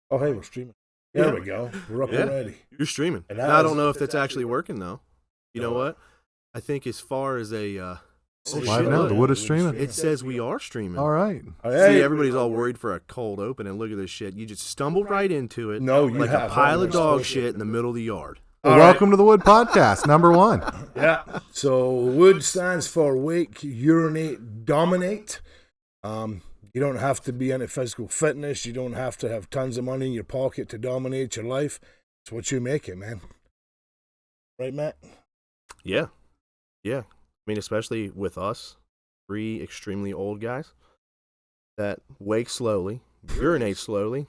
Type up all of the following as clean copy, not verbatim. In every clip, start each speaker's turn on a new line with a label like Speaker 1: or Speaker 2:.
Speaker 1: Oh, hey, we're streaming. There we go. We're up and ready.
Speaker 2: You're streaming.
Speaker 1: And
Speaker 2: I don't know if that's actually working, though. You know what? I think as far as a...
Speaker 3: the WUD is streaming.
Speaker 2: It says we are streaming.
Speaker 3: All right.
Speaker 2: See, everybody's all worried for a cold open, and look at this shit. You just stumbled right into it like a pile of dog shit in the middle of the yard.
Speaker 3: Well, welcome to the WUD Podcast, number 1.
Speaker 1: Yeah. So WUD stands for Wake, Urinate, Dominate. You don't have to be into physical fitness. You don't have to have tons of money in your pocket to dominate your life. It's what you make it, man. Right, Matt?
Speaker 2: Yeah. I mean, especially with us, 3 extremely old guys that wake slowly, urinate slowly,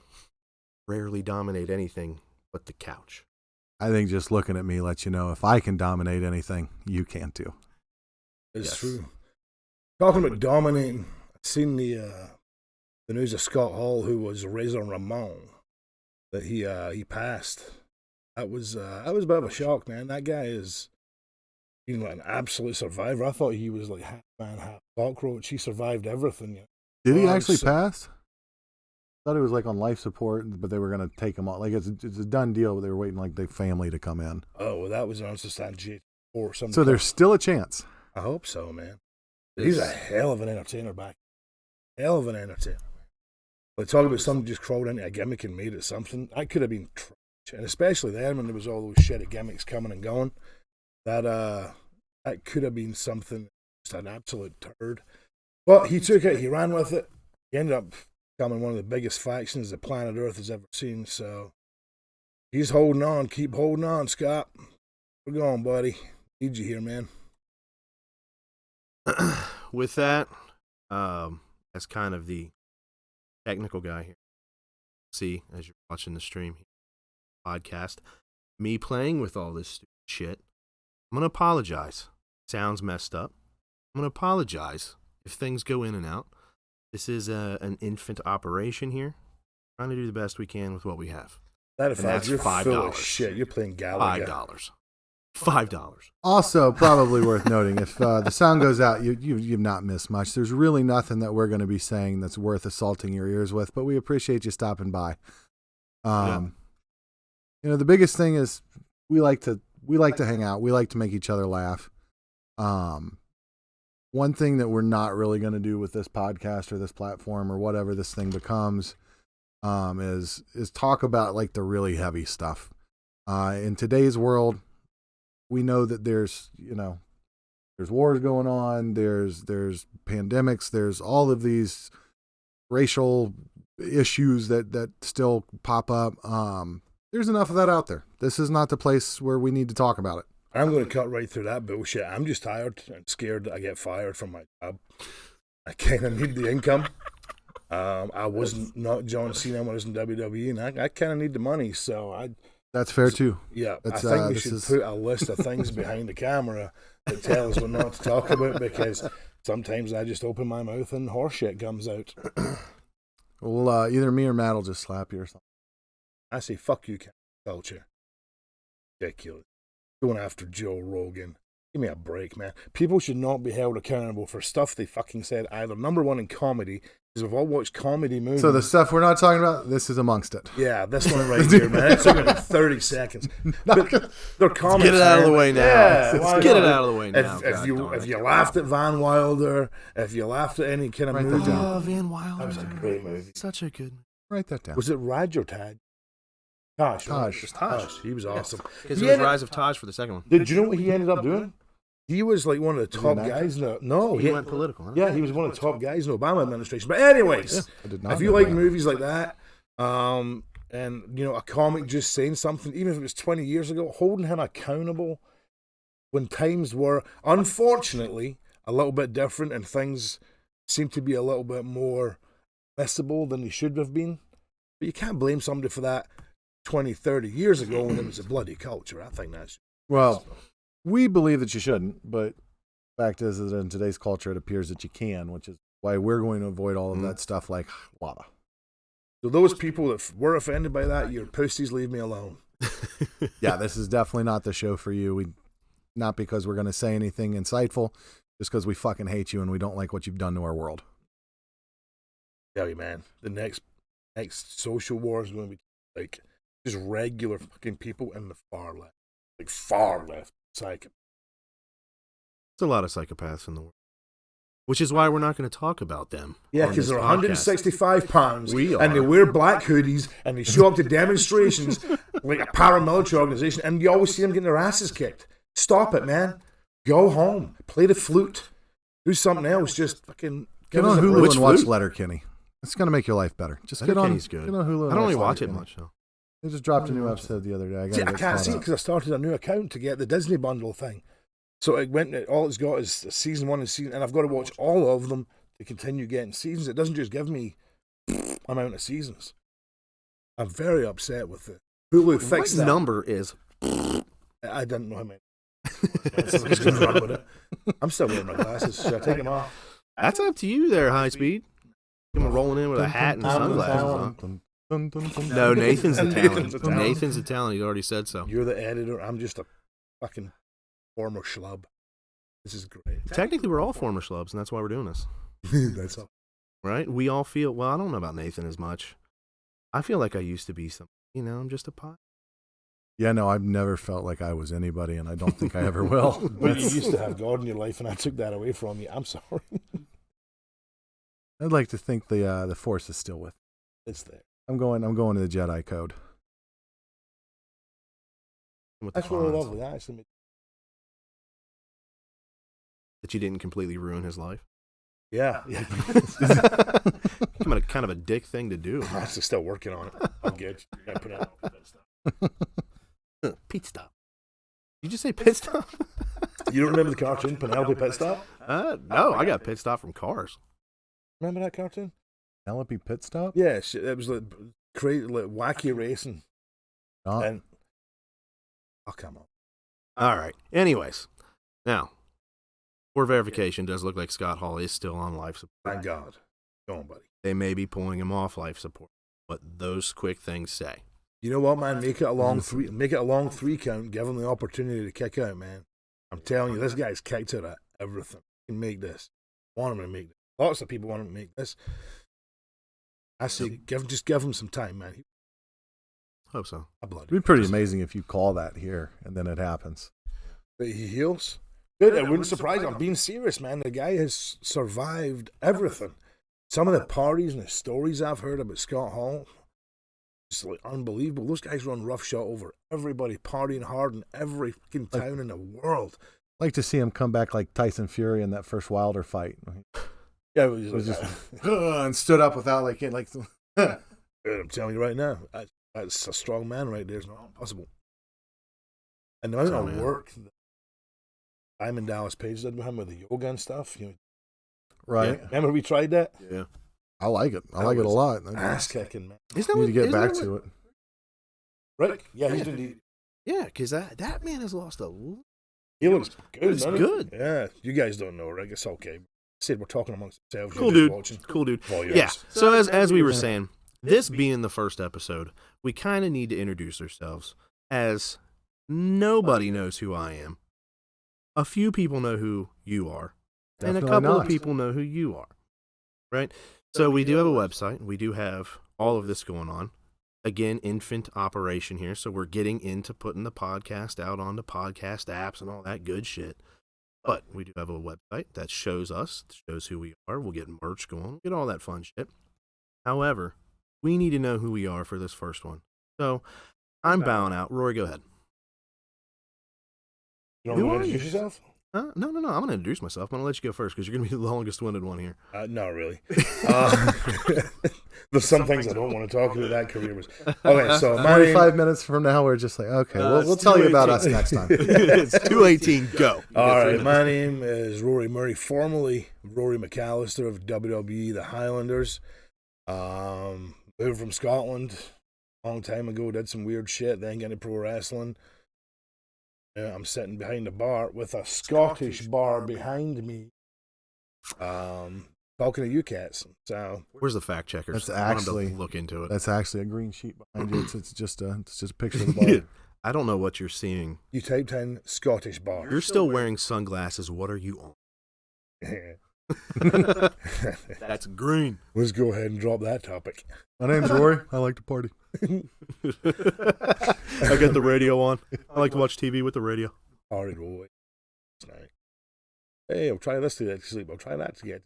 Speaker 2: rarely dominate anything but the couch.
Speaker 3: I think just looking at me lets you know if I can dominate anything, you can too.
Speaker 1: It's true. Talking about dominating, I've seen the news of Scott Hall, who was Razor Ramon, that he passed. That was a bit of a shock, man. That guy is like an absolute survivor. I thought he was like half man, half cockroach. He survived everything. Yeah.
Speaker 3: Did he actually pass? I thought he was like on life support, but they were going to take him off. Like it's a done deal, but they were waiting like the family to come in.
Speaker 1: Oh, well, that was on J or something.
Speaker 3: So there's still a chance.
Speaker 1: I hope so, man. He's a hell of an entertainer back. Hell of an entertainer. But talk about something just crawled into a gimmick and made it something. That could have been trash. And especially then when there was all those shitty gimmicks coming and going. That could have been something, just an absolute turd. But he took it, he ran with it. He ended up becoming one of the biggest factions the planet Earth has ever seen. So he's holding on. Keep holding on, Scott. We're going, buddy. Need you here, man.
Speaker 2: With that, as kind of the technical guy here, see, as you're watching the stream podcast, me playing with all this stupid shit, I'm going to apologize. Sounds messed up. I'm going to apologize if things go in and out. This is an infant operation here. Trying to do the best we can with what we have.
Speaker 1: That's $5. Shit, you're playing Gallagher.
Speaker 2: $5.
Speaker 3: Also, probably worth noting, if the sound goes out, you've not missed much. There's really nothing that we're going to be saying that's worth assaulting your ears with, but we appreciate you stopping by. You know, the biggest thing is we like to hang out. We like to make each other laugh. One thing that we're not really going to do with this podcast or this platform or whatever this thing becomes is talk about like the really heavy stuff. In today's world, we know that there's wars going on, there's pandemics, there's all of these racial issues that still pop up. There's enough of that out there. This is not the place where we need to talk about it.
Speaker 1: I'm going to cut right through that bullshit. I'm just tired and scared that I get fired from my job. I kind of need the income. I was not John Cena when I was in WWE, and I kind of need the money. So
Speaker 3: that's fair too.
Speaker 1: Yeah, I think we should put a list of things behind the camera that tell us what not to talk about, because sometimes I just open my mouth and horseshit comes out.
Speaker 3: Well, either me or Matt will just slap you or something.
Speaker 1: I say, fuck you, culture. Ridiculous. Going after Joe Rogan. Give me a break, man. People should not be held accountable for stuff they fucking said either. Number one in comedy, because we've all watched comedy movies.
Speaker 3: So the stuff we're not talking about, this is amongst it.
Speaker 1: Yeah, this one right here, man. It took me 30 seconds. But they're comics.
Speaker 2: Get it out of the way now.
Speaker 1: Yeah,
Speaker 2: get it out of the way now.
Speaker 1: If you laughed at Van Wilder, if you laughed at any kind of movie.
Speaker 2: Oh, Van Wilder.
Speaker 1: That was a great movie.
Speaker 2: Such a good movie.
Speaker 3: Write that down.
Speaker 1: Was it Raj or Taj? Taj.
Speaker 2: Taj.
Speaker 1: He was awesome.
Speaker 2: Because it was Rise of Taj for the second one.
Speaker 1: Did you know what he ended up doing? He was like one of the top guys.
Speaker 2: He went political. Huh?
Speaker 1: Yeah, he was one of the top guys in the Obama administration. But anyways, if you like movies like that, and a comic just saying something, even if it was 20 years ago, holding him accountable when times were, unfortunately, a little bit different and things seem to be a little bit more missable than they should have been. But you can't blame somebody for that 20, 30 years ago when it was a bloody culture. I think that's...
Speaker 3: Well, we believe that you shouldn't, but the fact is that in today's culture, it appears that you can, which is why we're going to avoid all of that stuff like lava.
Speaker 1: So those people that were offended by that, you're pussies, leave me alone.
Speaker 3: Yeah, this is definitely not the show for you. Not because we're going to say anything insightful, just because we fucking hate you and we don't like what you've done to our world.
Speaker 1: Tell you, man, the next social war is going to be like just regular fucking people in the far left, like far left, psycho.
Speaker 2: There's a lot of psychopaths in the world, which is why we're not going to talk about them.
Speaker 1: Yeah,
Speaker 2: on
Speaker 1: because
Speaker 2: this
Speaker 1: they're
Speaker 2: podcast.
Speaker 1: 165 pounds,
Speaker 2: We
Speaker 1: and they
Speaker 2: are.
Speaker 1: wear black hoodies, and they show up to demonstrations like a paramilitary organization, and you always see them getting their asses kicked. Stop it, man. Go home. Play the flute. Do something else. Just fucking
Speaker 3: Get
Speaker 1: give us
Speaker 3: on
Speaker 1: a
Speaker 3: Hulu
Speaker 1: break.
Speaker 3: and watch
Speaker 2: flute?
Speaker 3: Letterkenny. It's going to make your life better. Just get on.
Speaker 2: Letterkenny's good.
Speaker 3: Get on Hulu. And
Speaker 2: I don't really
Speaker 3: watch
Speaker 2: watch it
Speaker 3: Letterkenny.
Speaker 2: much, though.
Speaker 3: They just dropped a new episode the other day. I
Speaker 1: See,
Speaker 3: gotta
Speaker 1: I
Speaker 3: get
Speaker 1: can't
Speaker 3: caught
Speaker 1: see it
Speaker 3: up.
Speaker 1: because I started a new account to get the Disney bundle thing. So it went. All it's got is season 1 and season, and I've got to watch all of them to continue getting seasons. It doesn't just give me amount of seasons. I'm very upset with it. Hulu fixed
Speaker 2: What
Speaker 1: that.
Speaker 2: number is?
Speaker 1: I didn't know how many. I'm just gonna run with it. I'm still wearing my glasses. Should I take them off?
Speaker 2: That's up to you there, High Speed. I'm rolling in with a hat and sunglasses on. No, Nathan's the
Speaker 1: Nathan's the
Speaker 2: talent.
Speaker 1: talent.
Speaker 2: Nathan's the talent. He already said so.
Speaker 1: You're the editor. I'm just a fucking former schlub. This is great.
Speaker 2: Technically, we're all former schlubs, and that's why we're doing this,
Speaker 1: That's all.
Speaker 2: right? We all feel. Well, I don't know about Nathan as much. I feel like I used to be some. I'm just a pot.
Speaker 3: Yeah, no, I've never felt like I was anybody, and I don't think I ever will.
Speaker 1: But you used to have God in your life, and I took that away from you. I'm sorry.
Speaker 3: I'd like to think the Force is still with me.
Speaker 1: It's there.
Speaker 3: I'm going to the Jedi Code.
Speaker 2: With the
Speaker 1: That's really
Speaker 2: Fonz.
Speaker 1: lovely. That actually makes
Speaker 2: That you didn't completely ruin his life.
Speaker 1: yeah.
Speaker 2: Kind of a dick thing to do.
Speaker 1: I'm actually still working on it. I'm good. I put out.
Speaker 2: Pit stop. Did you just say pit stop?
Speaker 1: You don't remember the cartoon Penelope Pit Stop?
Speaker 2: No, I got pit stop from Cars.
Speaker 1: Remember that cartoon?
Speaker 3: Penelope Pit Stop?
Speaker 1: Yeah, it was like crazy, like wacky racing.
Speaker 3: Oh,
Speaker 1: And oh, come on.
Speaker 2: All right. Anyways, now, for verification, does look like Scott Hall is still on life support.
Speaker 1: Thank God. Go on, buddy.
Speaker 2: They may be pulling him off life support. What those quick things say.
Speaker 1: You know what, man? Make it a long three. Make it a long 3 count. Give him the opportunity to kick out, man. I'm telling you, this guy's kicked out at everything. He can make this. Want him to make this. Lots of people want him to make this. I say, just give him some time, man.
Speaker 2: Hope so.
Speaker 3: it'd be pretty amazing if you call that here and then it happens.
Speaker 1: But he heals. Good. It wouldn't surprise me. I'm being serious, man. The guy has survived everything. Some of the parties and the stories I've heard about Scott Hall, it's like unbelievable. Those guys run roughshod over everybody, partying hard in every fucking town in the world.
Speaker 3: I'd like to see him come back like Tyson Fury in that first Wilder fight.
Speaker 1: Yeah,
Speaker 3: It was just and stood up without like
Speaker 1: I'm telling you right now, that's a strong man right there. It's not impossible. And the amount
Speaker 2: Oh,
Speaker 1: of
Speaker 2: man.
Speaker 1: work that Diamond Dallas Page did with him with the yoga and stuff.
Speaker 3: right.
Speaker 1: Remember we tried that?
Speaker 2: Yeah.
Speaker 3: I like it. I like it a lot. I
Speaker 1: Ass kicking, man.
Speaker 2: Isn't
Speaker 3: need to get back to it.
Speaker 1: Right? Yeah, he's doing.
Speaker 2: Yeah, because that man has lost a lot.
Speaker 1: He looks good.
Speaker 2: Looks
Speaker 1: doesn't he?
Speaker 2: good.
Speaker 1: Yeah, you guys don't know, Rick. It's okay. Said we're talking amongst ourselves.
Speaker 2: Cool
Speaker 1: You're
Speaker 2: dude.
Speaker 1: just watching.
Speaker 2: Cool dude.
Speaker 1: Voyeurs.
Speaker 2: Yeah. So as we were saying, this being the first episode, we kind of need to introduce ourselves, as nobody knows who I am. A few people know who you are, and a
Speaker 3: Definitely
Speaker 2: couple
Speaker 3: not.
Speaker 2: of people know who you are, right? So we do have a website. We do have all of this going on. Again, infant operation here, so we're getting into putting the podcast out onto podcast apps and all that good shit. But we do have a website that shows us, shows who we are. We'll get merch going, we'll get all that fun shit. However, we need to know who we are for this first one. So I'm bowing out. Rory, go ahead.
Speaker 1: You
Speaker 2: Who
Speaker 1: don't want
Speaker 2: are
Speaker 1: to
Speaker 2: you?
Speaker 1: introduce yourself?
Speaker 2: No. I'm going to introduce myself. I'm going to let you go first because you're going to be the longest-winded one here.
Speaker 1: Not really. There's some things I don't want to talk about. That career was okay. So my
Speaker 3: 45 minutes from now, we're just like, okay, we'll tell you about us next time.
Speaker 2: It's 2:18. Go.
Speaker 1: All right, my name is Rory Murray, formerly Rory McAllister of WWE The Highlanders. Moved from Scotland a long time ago, did some weird shit, then got into pro wrestling. I'm sitting behind the bar with a Scottish bar behind me, talking to you cats. So
Speaker 2: Where's the fact checkers?
Speaker 3: That's
Speaker 2: I want 'em to
Speaker 3: actually-
Speaker 2: look into it.
Speaker 3: That's actually a green sheet behind you. It's just a picture of the bar.
Speaker 2: I don't know what you're seeing.
Speaker 1: you typed in Scottish bar.
Speaker 2: You're still wearing sunglasses. What are you on? That's green.
Speaker 1: Let's go ahead and drop that topic.
Speaker 3: My name's Rory. I like to party.
Speaker 2: I got the radio on. I like to watch TV with the radio.
Speaker 1: Party Roy. Tonight. Hey, I'll try this to get to sleep. I'll try that to get.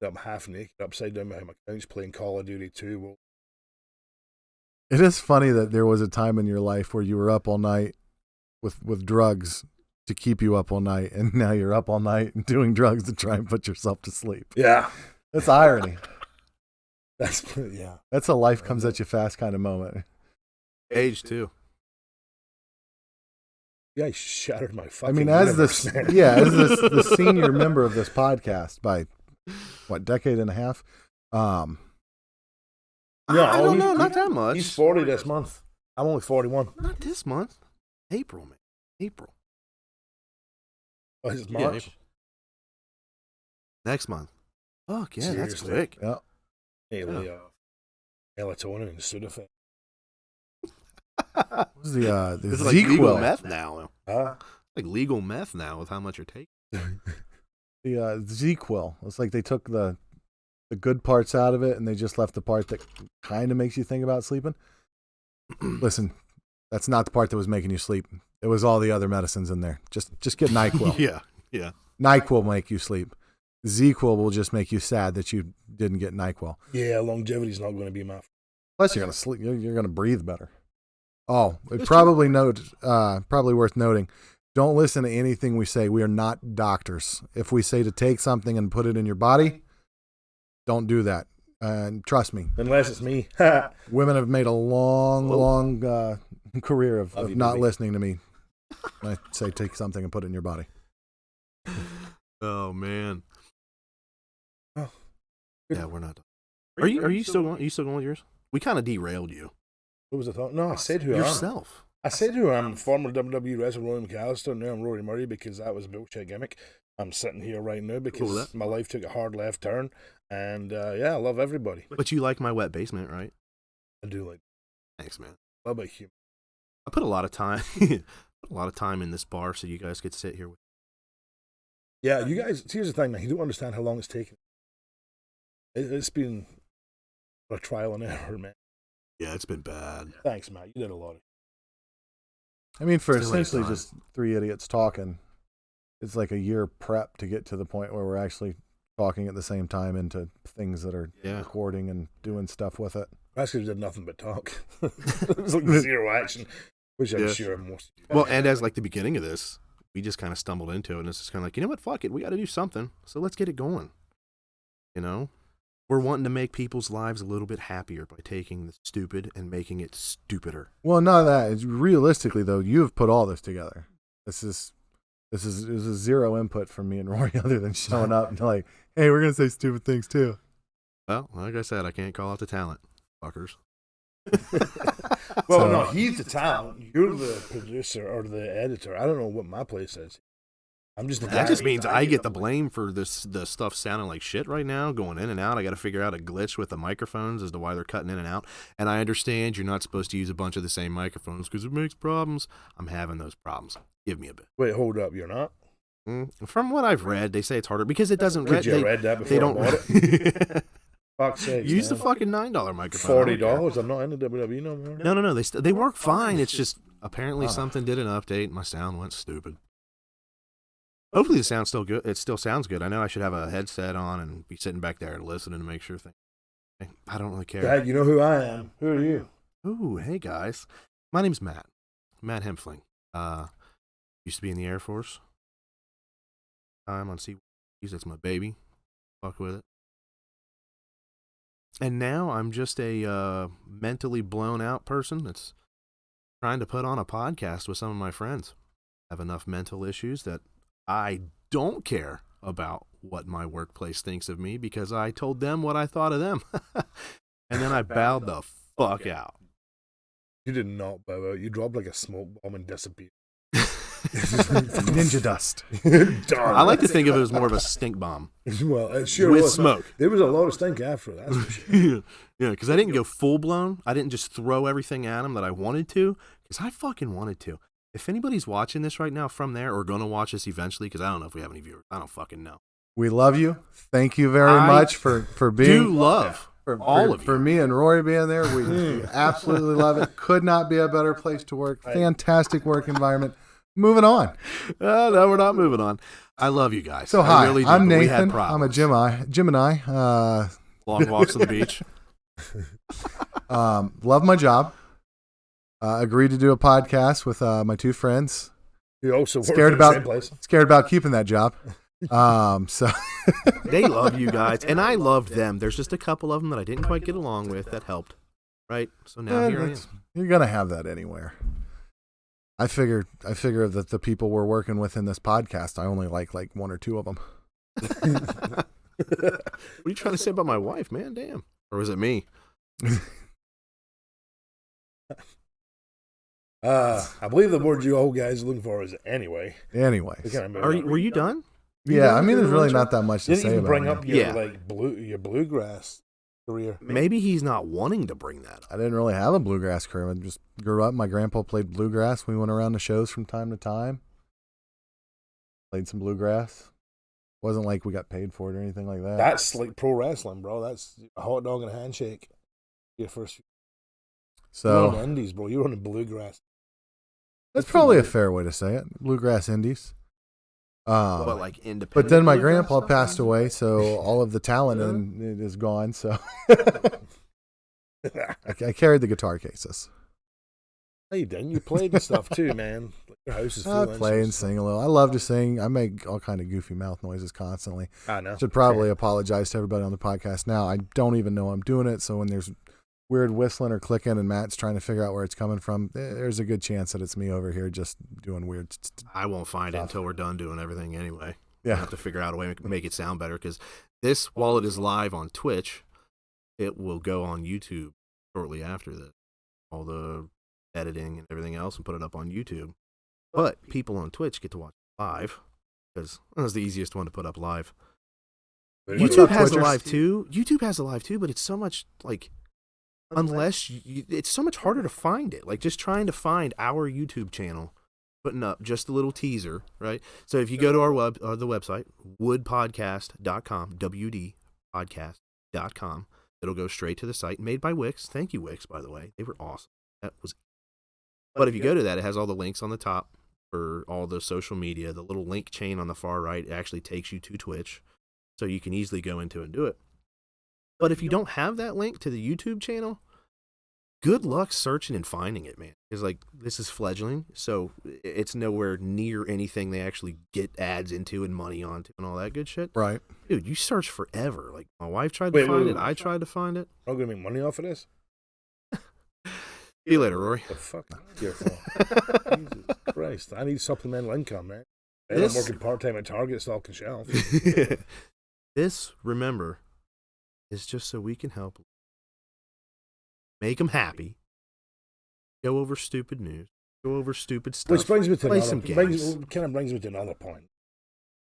Speaker 1: I'm half naked, upside down behind my couch, playing Call of Duty 2. Well,
Speaker 3: It is funny that there was a time in your life where you were up all night with drugs to keep you up all night, and now you're up all night and doing drugs to try and put yourself to sleep.
Speaker 1: yeah,
Speaker 3: That's irony.
Speaker 1: that's yeah.
Speaker 3: That's a life comes at you fast kind of moment.
Speaker 2: Age too.
Speaker 1: Yeah, he shattered my
Speaker 3: I
Speaker 1: fucking.
Speaker 3: mean, as
Speaker 1: universe,
Speaker 3: this,
Speaker 1: man.
Speaker 3: the senior member of this podcast by what decade and a half.
Speaker 1: Yeah,
Speaker 2: I don't know,
Speaker 1: he-
Speaker 2: not that much.
Speaker 1: He's 40 this month. I'm only 41.
Speaker 2: Not this month. April, man. April.
Speaker 1: Oh, it's
Speaker 2: Yeah,
Speaker 1: March.
Speaker 2: April. Next month. Fuck yeah, that's
Speaker 1: Seriously.
Speaker 2: quick.
Speaker 3: Yeah.
Speaker 1: Hey, melatonin and Sudafed.
Speaker 3: What's the
Speaker 2: This is like legal
Speaker 3: ZQL?
Speaker 2: meth now.
Speaker 1: Huh?
Speaker 2: Like legal meth now with how much you're taking.
Speaker 3: The ZQL. It's like they took the good parts out of it and they just left the part that kind of makes you think about sleeping. Listen, that's not the part that was making you sleep. It was all the other medicines in there. Just get NyQuil.
Speaker 2: Yeah.
Speaker 3: NyQuil will make you sleep. ZQL will just make you sad that you didn't get NyQuil.
Speaker 1: Yeah, longevity's not going to be my.
Speaker 3: Plus, you're gonna sleep. You're gonna breathe better. Oh, it probably probably worth noting. Don't listen to anything we say. We are not doctors. If we say to take something and put it in your body, don't do that. And trust me,
Speaker 1: Unless it's me.
Speaker 3: women have made a long career of
Speaker 1: Love you,
Speaker 3: not
Speaker 1: baby.
Speaker 3: listening to me when I say take something and put it in your body.
Speaker 2: Oh man.
Speaker 1: Oh.
Speaker 2: Yeah, we're not. Are you still going? Are you still going with yours? We kind of derailed you.
Speaker 1: What was the thought? No, I said who I am.
Speaker 2: Yourself.
Speaker 1: I said who I am. Former WWE wrestler Rory McAllister. Now I'm Rory Murray because that was a bullshit gimmick. I'm sitting here right now
Speaker 2: Cool with
Speaker 1: because
Speaker 2: that.
Speaker 1: my life took a hard left turn. And yeah, I love everybody.
Speaker 2: But you like my wet basement, right?
Speaker 1: I do like.
Speaker 2: Thanks, man.
Speaker 1: I love humor.
Speaker 2: I put a lot of time, in this bar so you guys could sit here with.
Speaker 1: Yeah, you guys. Here's the thing, man. You don't understand how long it's taken. It's been a trial and error, man.
Speaker 2: Yeah, it's been bad.
Speaker 1: Thanks, Matt. You did a lot of.
Speaker 3: I mean, for
Speaker 2: Still ain't
Speaker 3: essentially
Speaker 2: time.
Speaker 3: just three idiots talking, it's like a year prep to get to the point where we're actually talking at the same time into things that are
Speaker 2: Yeah.
Speaker 3: recording and doing stuff with it.
Speaker 1: Rascals did nothing but talk. It was like zero action, which I'm
Speaker 2: Yeah.
Speaker 1: sure most.
Speaker 2: Well, and as like the beginning of this, we just kind of stumbled into it, and it's just kind of like, you know what, fuck it, we got to do something, so let's get it going. You know, we're wanting to make people's lives a little bit happier by taking the stupid and making it stupider.
Speaker 3: Well, none of that. It's realistically though, you've put all this together. This is zero input from me and Rory other than showing up and like, hey, we're gonna say stupid things too.
Speaker 2: Well, like I said, I can't call out the talent, fuckers.
Speaker 1: Well,
Speaker 3: So-
Speaker 1: no, he's the talent. You're the producer or the editor. I don't know what my place is. I'm just the guy.
Speaker 2: That just means I get the blame for the stuff sounding like shit right now, going in and out. I got to figure out a glitch with the microphones as to why they're cutting in and out. And I understand you're not supposed to use a bunch of the same microphones because it makes problems. I'm having those problems. Give me a bit.
Speaker 1: Wait, hold up. You're not?
Speaker 2: From what I've read, they say it's harder because it doesn't.
Speaker 1: Could you read that
Speaker 2: They
Speaker 1: before I
Speaker 2: don't.
Speaker 1: bought it? Fuck's sake.
Speaker 2: Use the
Speaker 1: man.
Speaker 2: fucking $9 microphone. I don't care.
Speaker 1: $40. I'm not in the WWE no more.
Speaker 2: No. They work fine. It's just apparently
Speaker 1: Ah.
Speaker 2: something did an update. And my sound went stupid. Hopefully the sound's still good. It still sounds good. I know I should have a headset on and be sitting back there and listening to make sure things. I don't really care.
Speaker 1: Dad, you know who I am. Who are you?
Speaker 2: Ooh, hey guys. My name's Matt. Matt Hempfling. Used to be in the Air Force. I'm on C. That's my baby. Fuck with it. And now I'm just a mentally blown out person that's trying to put on a podcast with some of my friends. I have enough mental issues that I don't care about what my workplace thinks of me because I told them what I thought of them. And then I bowed the fuck out.
Speaker 1: You did not bow out. You dropped like a smoke bomb and disappeared.
Speaker 3: Ninja dust.
Speaker 1: Darn.
Speaker 2: I like to think of it as more of a stink bomb
Speaker 1: Well, it sure
Speaker 2: with
Speaker 1: was.
Speaker 2: smoke.
Speaker 1: There was a lot of stink after it, that's for sure.
Speaker 2: Yeah, because I didn't go full blown. I didn't just throw everything at them that I wanted to, because I fucking wanted to. If anybody's watching this right now from there or going to watch this eventually, because I don't know if we have any viewers. I don't fucking know.
Speaker 3: We love you. Thank you very much for being. For me and Rory being there. We absolutely love it. Could not be a better place to work. Fantastic work environment. Moving on.
Speaker 2: No, we're not moving on. I love you guys.
Speaker 3: So hi,
Speaker 2: really
Speaker 3: I'm
Speaker 2: we
Speaker 3: Nathan.
Speaker 2: had
Speaker 3: I'm a Gemini.
Speaker 2: long walks on the beach.
Speaker 3: Love my job. Agreed to do a podcast with my two friends.
Speaker 1: You also work in the same place.
Speaker 3: Scared about keeping that job. So
Speaker 2: they love you guys, and I loved them. There's just a couple of them that I didn't quite get along with that helped. Right? So now here I am.
Speaker 3: You're gonna have that anywhere. I figure that the people we're working with in this podcast, I only like one or two of them.
Speaker 2: What are you trying to say about my wife, man? Damn. Or was it me?
Speaker 1: I believe the word you old guys are looking for is anyway.
Speaker 3: Anyways.
Speaker 2: Were you done?
Speaker 3: Yeah, I mean, there's really not that much to say
Speaker 1: even
Speaker 3: about
Speaker 1: bring
Speaker 3: it.
Speaker 1: up your bluegrass career.
Speaker 2: Maybe he's not wanting to bring that up.
Speaker 3: I didn't really have a bluegrass career. I just grew up. My grandpa played bluegrass. We went around the shows from time to time. Played some bluegrass. Wasn't like we got paid for it or anything like that.
Speaker 1: That's like pro wrestling, bro. That's a hot dog and a handshake. Your first.
Speaker 3: So
Speaker 1: you're on the indies, bro. You're on the bluegrass.
Speaker 3: That's probably a fair way to say it. Bluegrass indies.
Speaker 2: But like independent.
Speaker 3: But then my grandpa passed away, so all of the talent in it is gone. So I carried the guitar cases.
Speaker 1: Hey, you didn't. You played and stuff too, man. Your house is full.
Speaker 3: I play and sing a little. I love to sing. I make all kind of goofy mouth noises constantly.
Speaker 1: I know.
Speaker 3: Should probably apologize to everybody on the podcast now. I don't even know I'm doing it. So when there's weird whistling or clicking and Matt's trying to figure out where it's coming from, there's a good chance that it's me over here just doing weird
Speaker 2: I won't find it until we're done doing everything anyway.
Speaker 3: Yeah.
Speaker 2: I have to figure out a way to make it sound better, because this, while it is live on Twitch, it will go on YouTube shortly after this. All the editing and everything else, and put it up on YouTube. But people on Twitch get to watch it live, because that's the easiest one to put up live. YouTube has a live too. YouTube has a live too, but it's so much like, unless it's so much harder to find it. Like just trying to find our YouTube channel, putting up just a little teaser, right? So if you go to our the website, WUDpodcast.com, WUDpodcast.com, it'll go straight to the site, made by Wix. Thank you, Wix, by the way. They were awesome. But if you go to that, it has all the links on the top for all the social media. The little link chain on the far right actually takes you to Twitch, so you can easily go into it and do it. But if you don't have that link to the YouTube channel, good luck searching and finding it, man. Because like this is fledgling, so it's nowhere near anything they actually get ads into and money onto and all that good shit.
Speaker 3: Right.
Speaker 2: Dude, you search forever. Like my wife tried to find it. I tried to find it.
Speaker 1: I'm gonna make money off of this.
Speaker 2: See you later, Rory.
Speaker 1: The fuck careful. Jesus Christ. I need supplemental income, man. I'm working part-time at Target stocking shelves.
Speaker 2: This, remember, is just so we can help make them happy, go over stupid news, go over stupid stuff.
Speaker 1: Which brings me to
Speaker 2: kind
Speaker 1: of brings me to another point.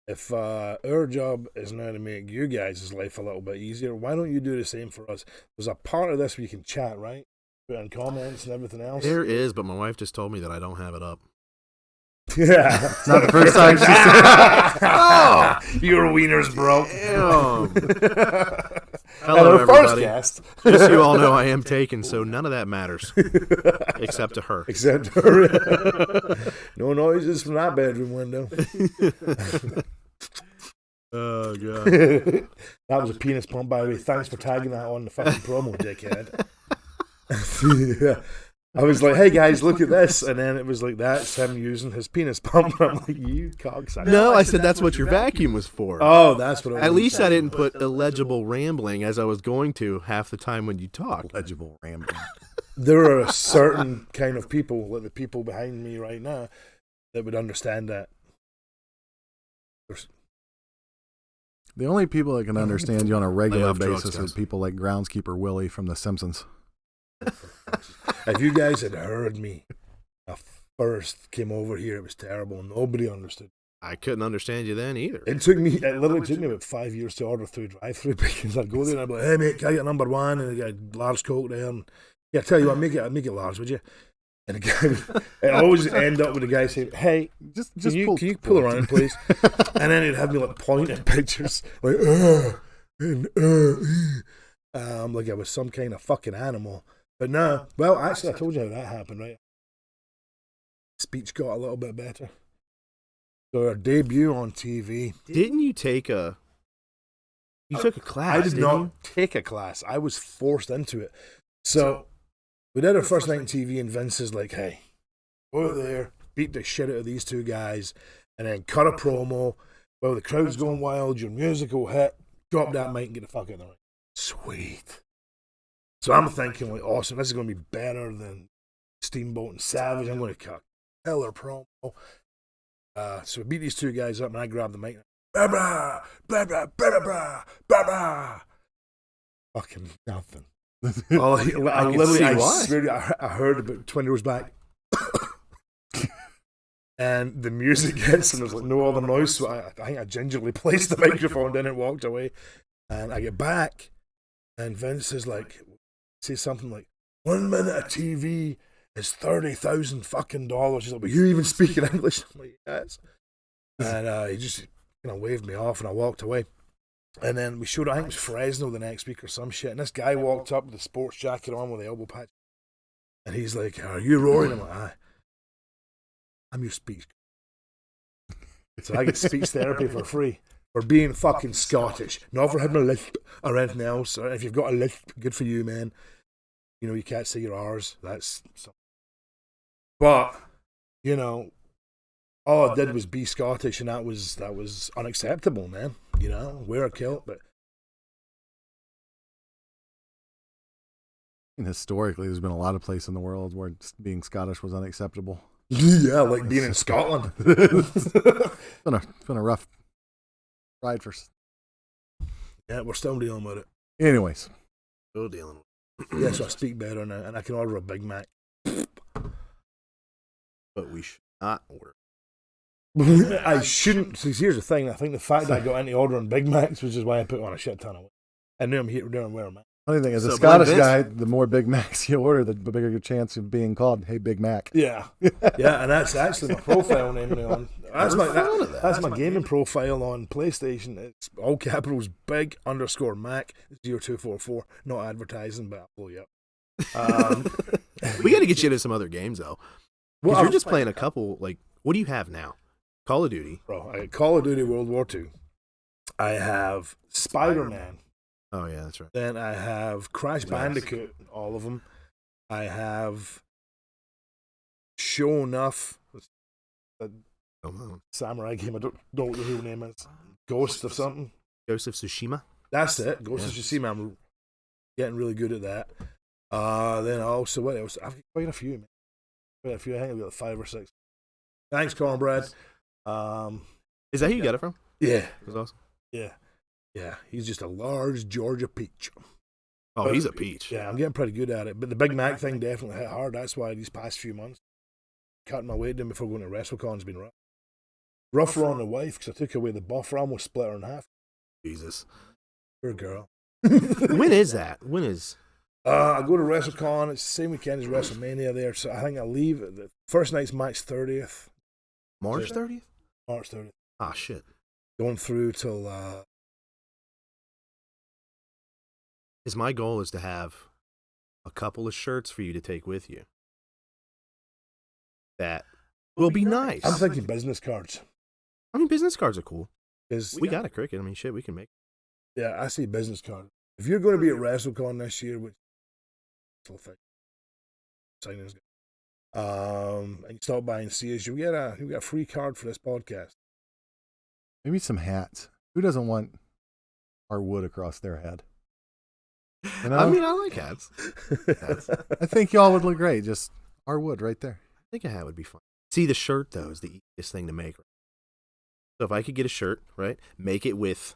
Speaker 1: If our job is now to make you guys' life a little bit easier, why don't you do the same for us? There's a part of this where you can chat, right? Put in comments and everything else.
Speaker 2: There is, but my wife just told me that I don't have it up.
Speaker 1: Yeah.
Speaker 3: It's not the first time she said,
Speaker 1: oh, your wiener's broke.
Speaker 2: Hello, everybody.
Speaker 1: Guest.
Speaker 2: Just so you all know, I am taken, so none of that matters. Except to her.
Speaker 1: Except to her. No noises from that bedroom window.
Speaker 2: Oh, God.
Speaker 1: That was a penis pump, by the way. Thanks for tagging that on the fucking promo, dickhead. Yeah. I was like, hey guys, look at this. And then it was like, that's him using his penis pump. I'm like, you cocksucker.
Speaker 2: No, I said that's what your vacuum was for.
Speaker 1: Oh, that's what it was.
Speaker 2: At least I didn't put illegible rambling as I was going to half the time when you talk.
Speaker 3: legible rambling.
Speaker 1: There are a certain kind of people, like the people behind me right now, that would understand that.
Speaker 3: The only people that can understand you on a regular
Speaker 2: off drugs,
Speaker 3: basis
Speaker 2: guys.
Speaker 3: are people like Groundskeeper Willie from The Simpsons.
Speaker 1: If you guys had heard me, I first came over here, it was terrible. Nobody understood.
Speaker 2: I couldn't understand you then either.
Speaker 1: It literally took me about 5 years to order through drive-through, because I'd go there and I'd be like, hey mate, can I get number one? And I get a large Coke there. And yeah, tell you what, make it large, would you? And the guy, it always end up with the guy saying, "Hey,
Speaker 3: Just
Speaker 1: can you pull around, please?" And then he'd have me like point at pictures, like, like I was some kind of fucking animal. But no, well, actually, I told you how that happened, right? Speech got a little bit better. So our debut on TV.
Speaker 2: Didn't you take a? You took a class.
Speaker 1: I did not take a class. I was forced into it. So we did our first night on TV, and Vince is like, "Hey, go out there, beat the shit out of these two guys, and then cut a promo. Well, the crowd's going wild. Your music will hit. Drop that mic and get the fuck out of the ring." Sweet. So I'm thinking, like, awesome. This is going to be better than Steamboat and Savage. I'm going to cut a killer promo. So we beat these two guys up, and I grab the mic. Blah, blah, blah, blah, blah, blah, blah, blah. Fucking nothing. I heard about 20 years back. And the music hits, and there's like no other noise. So I think I gingerly placed the microphone down and walked away. And I get back, and Vince is like, says something like, 1 minute of TV is $30,000 fucking dollars. He's like, "But you even speak in English?" I'm like, "Yes." And he just waved me off, and I walked away. And then we showed, I think it was Fresno the next week or some shit. And this guy walked up with a sports jacket on with the elbow patch, and he's like, "Are you Rory?" And I'm like, "Aye. I'm your speech." So I get speech therapy for free for being fucking Scottish, not for having a lisp or anything else. Or if you've got a lisp, good for you, man. You can't say your R's. That's something. But all I did was be Scottish, and that was unacceptable, man. Wear a kilt, but
Speaker 3: historically, there's been a lot of places in the world where being Scottish was unacceptable.
Speaker 1: Yeah, like being in Scotland.
Speaker 3: It's been a rough ride for.
Speaker 1: Yeah, we're still dealing with it.
Speaker 3: Anyways,
Speaker 2: Still dealing with
Speaker 1: Yeah, so I speak better now, and I can order a Big Mac.
Speaker 2: but we should not order.
Speaker 1: I shouldn't. See, here's the thing. I think the fact that I got into ordering Big Macs, which is why I put on a shit ton of weight. I knew I'm here doing where I'm at.
Speaker 3: Funny thing is,
Speaker 2: So,
Speaker 3: a Scottish
Speaker 2: Vince-
Speaker 3: guy, the more Big Macs you order, the bigger your chance of being called, "Hey, Big Mac."
Speaker 1: Yeah, yeah, and that's actually my profile name on. That's my gaming profile on PlayStation. It's all capitals, Big _ Mac 0244. Not advertising, but I'll blow you up.
Speaker 2: We got to get you into some other games though. Because
Speaker 1: Well,
Speaker 2: you're just playing a couple. Like, what do you have now? Call of Duty.
Speaker 1: Bro, I got Call of Duty World War II. I have Spider-Man.
Speaker 2: Oh yeah, that's right.
Speaker 1: Then I have Crash Bandicoot, all of them. I have Show Enough, samurai game. I don't know what the real name is. Ghost of something.
Speaker 2: Ghost of Tsushima.
Speaker 1: That's it. Ghost of Tsushima. I'm getting really good at that. Then also, what else? I've got quite a few, man. Quite a few. I think I've got 5 or 6. Thanks, Cornbread.
Speaker 2: Is that who you got it from?
Speaker 1: Yeah.
Speaker 2: That's awesome.
Speaker 1: Yeah. Yeah. He's just a large Georgia peach.
Speaker 2: Oh, he's a peach.
Speaker 1: Yeah, I'm getting pretty good at it. But the Big Mac thing definitely hit hard. That's why these past few months, cutting my weight down before going to WrestleCon's been rough. Rougher on the wife, because I took away the buffer. I almost split her in half.
Speaker 2: Jesus.
Speaker 1: Poor girl.
Speaker 2: When is that? When is?
Speaker 1: I go to WrestleCon. It's the same weekend as WrestleMania there. So I think I leave. The first night's March 30th.
Speaker 2: March 30th?
Speaker 1: March 30th.
Speaker 2: Ah, shit.
Speaker 1: Going through till...
Speaker 2: Is my goal is to have a couple of shirts for you to take with you. That will be nice.
Speaker 1: I'm thinking business cards.
Speaker 2: I mean, business cards are cool.
Speaker 1: Because
Speaker 2: We got a cricket. I mean, shit, we can make.
Speaker 1: yeah, I see business cards. If you're going to be at WrestleCon this year, which signings, and you stop by and see us, you get a free card for this podcast.
Speaker 3: Maybe some hats. Who doesn't want our wood across their head? You know?
Speaker 2: I mean, I like hats.
Speaker 3: I think y'all would look great. Just our wood right there.
Speaker 2: I think a hat would be fun. See, the shirt, though, is the easiest thing to make. So if I could get a shirt, right, make it with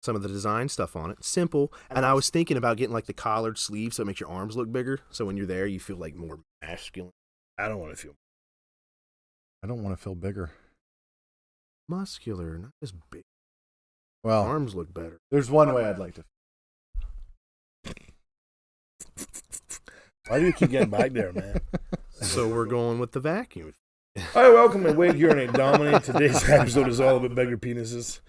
Speaker 2: some of the design stuff on it, simple. And I was thinking about getting like the collared sleeve so it makes your arms look bigger. So when you're there, you feel like more masculine.
Speaker 1: I don't want to feel.
Speaker 3: I don't want to feel bigger.
Speaker 2: Muscular, not just big.
Speaker 3: Well,
Speaker 2: Arms look better.
Speaker 3: there's one way I'd like to.
Speaker 1: Why do you keep getting back there, man?
Speaker 2: So we're going with the vacuum.
Speaker 1: Hi, welcome to Wake Urinate Dominate. Today's episode is all about bigger penises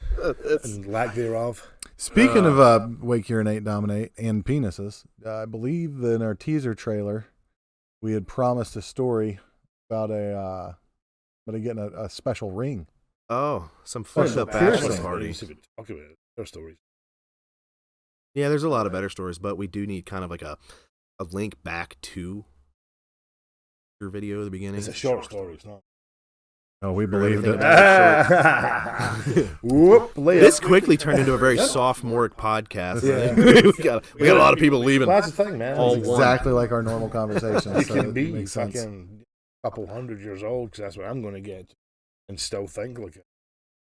Speaker 1: and lack thereof.
Speaker 3: Speaking of Wake Urinate Dominate and penises, I believe that in our teaser trailer, we had promised a story about getting a special ring.
Speaker 2: Oh, some fucked up
Speaker 3: piercing.
Speaker 2: bachelor party.
Speaker 1: Talk about it. Their stories.
Speaker 2: Yeah, there's a lot of better stories, but we do need kind of like a link back to your video at the beginning.
Speaker 1: It's a short story. It's not.
Speaker 3: Oh, we believed it.
Speaker 1: Whoop,
Speaker 2: This quickly turned into a very sophomoric podcast.
Speaker 1: Yeah.
Speaker 2: we got a lot of people leaving.
Speaker 1: Well, that's the thing, man.
Speaker 2: All
Speaker 3: It's
Speaker 2: one.
Speaker 3: exactly like our normal conversation.
Speaker 1: You
Speaker 3: so
Speaker 1: can
Speaker 3: it
Speaker 1: be
Speaker 3: makes sense.
Speaker 1: fucking a couple 100 years old because that's what I'm going to get and still think like a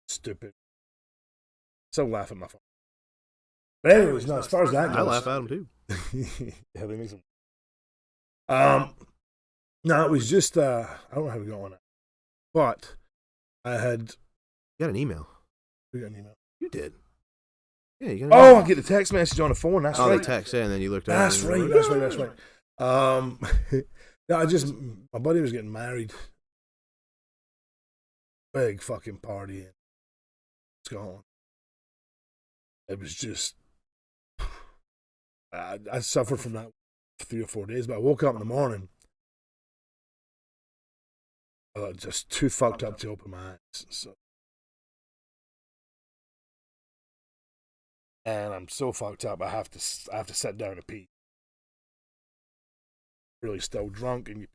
Speaker 1: stupid. So laugh at my phone. But anyways, no, as far as that goes.
Speaker 2: I laugh at them too.
Speaker 1: Yeah, they make some. No, it was just I don't know how we got on it, but I had
Speaker 2: You got an email.
Speaker 1: we got an email.
Speaker 2: You did. Yeah, you got an
Speaker 1: Oh,
Speaker 2: email.
Speaker 1: I get the text message on the phone. That's
Speaker 2: Oh,
Speaker 1: right.
Speaker 2: the text, yeah, and then you looked at
Speaker 1: That's
Speaker 2: it.
Speaker 1: right. That's right. No, my buddy was getting married. Big fucking party. It's gone. It was just. I suffered from that for 3 or 4 days, but I woke up in the morning. Just too fucked up to open my eyes. So. And I'm so fucked up. I have to sit down to pee. Really still drunk, and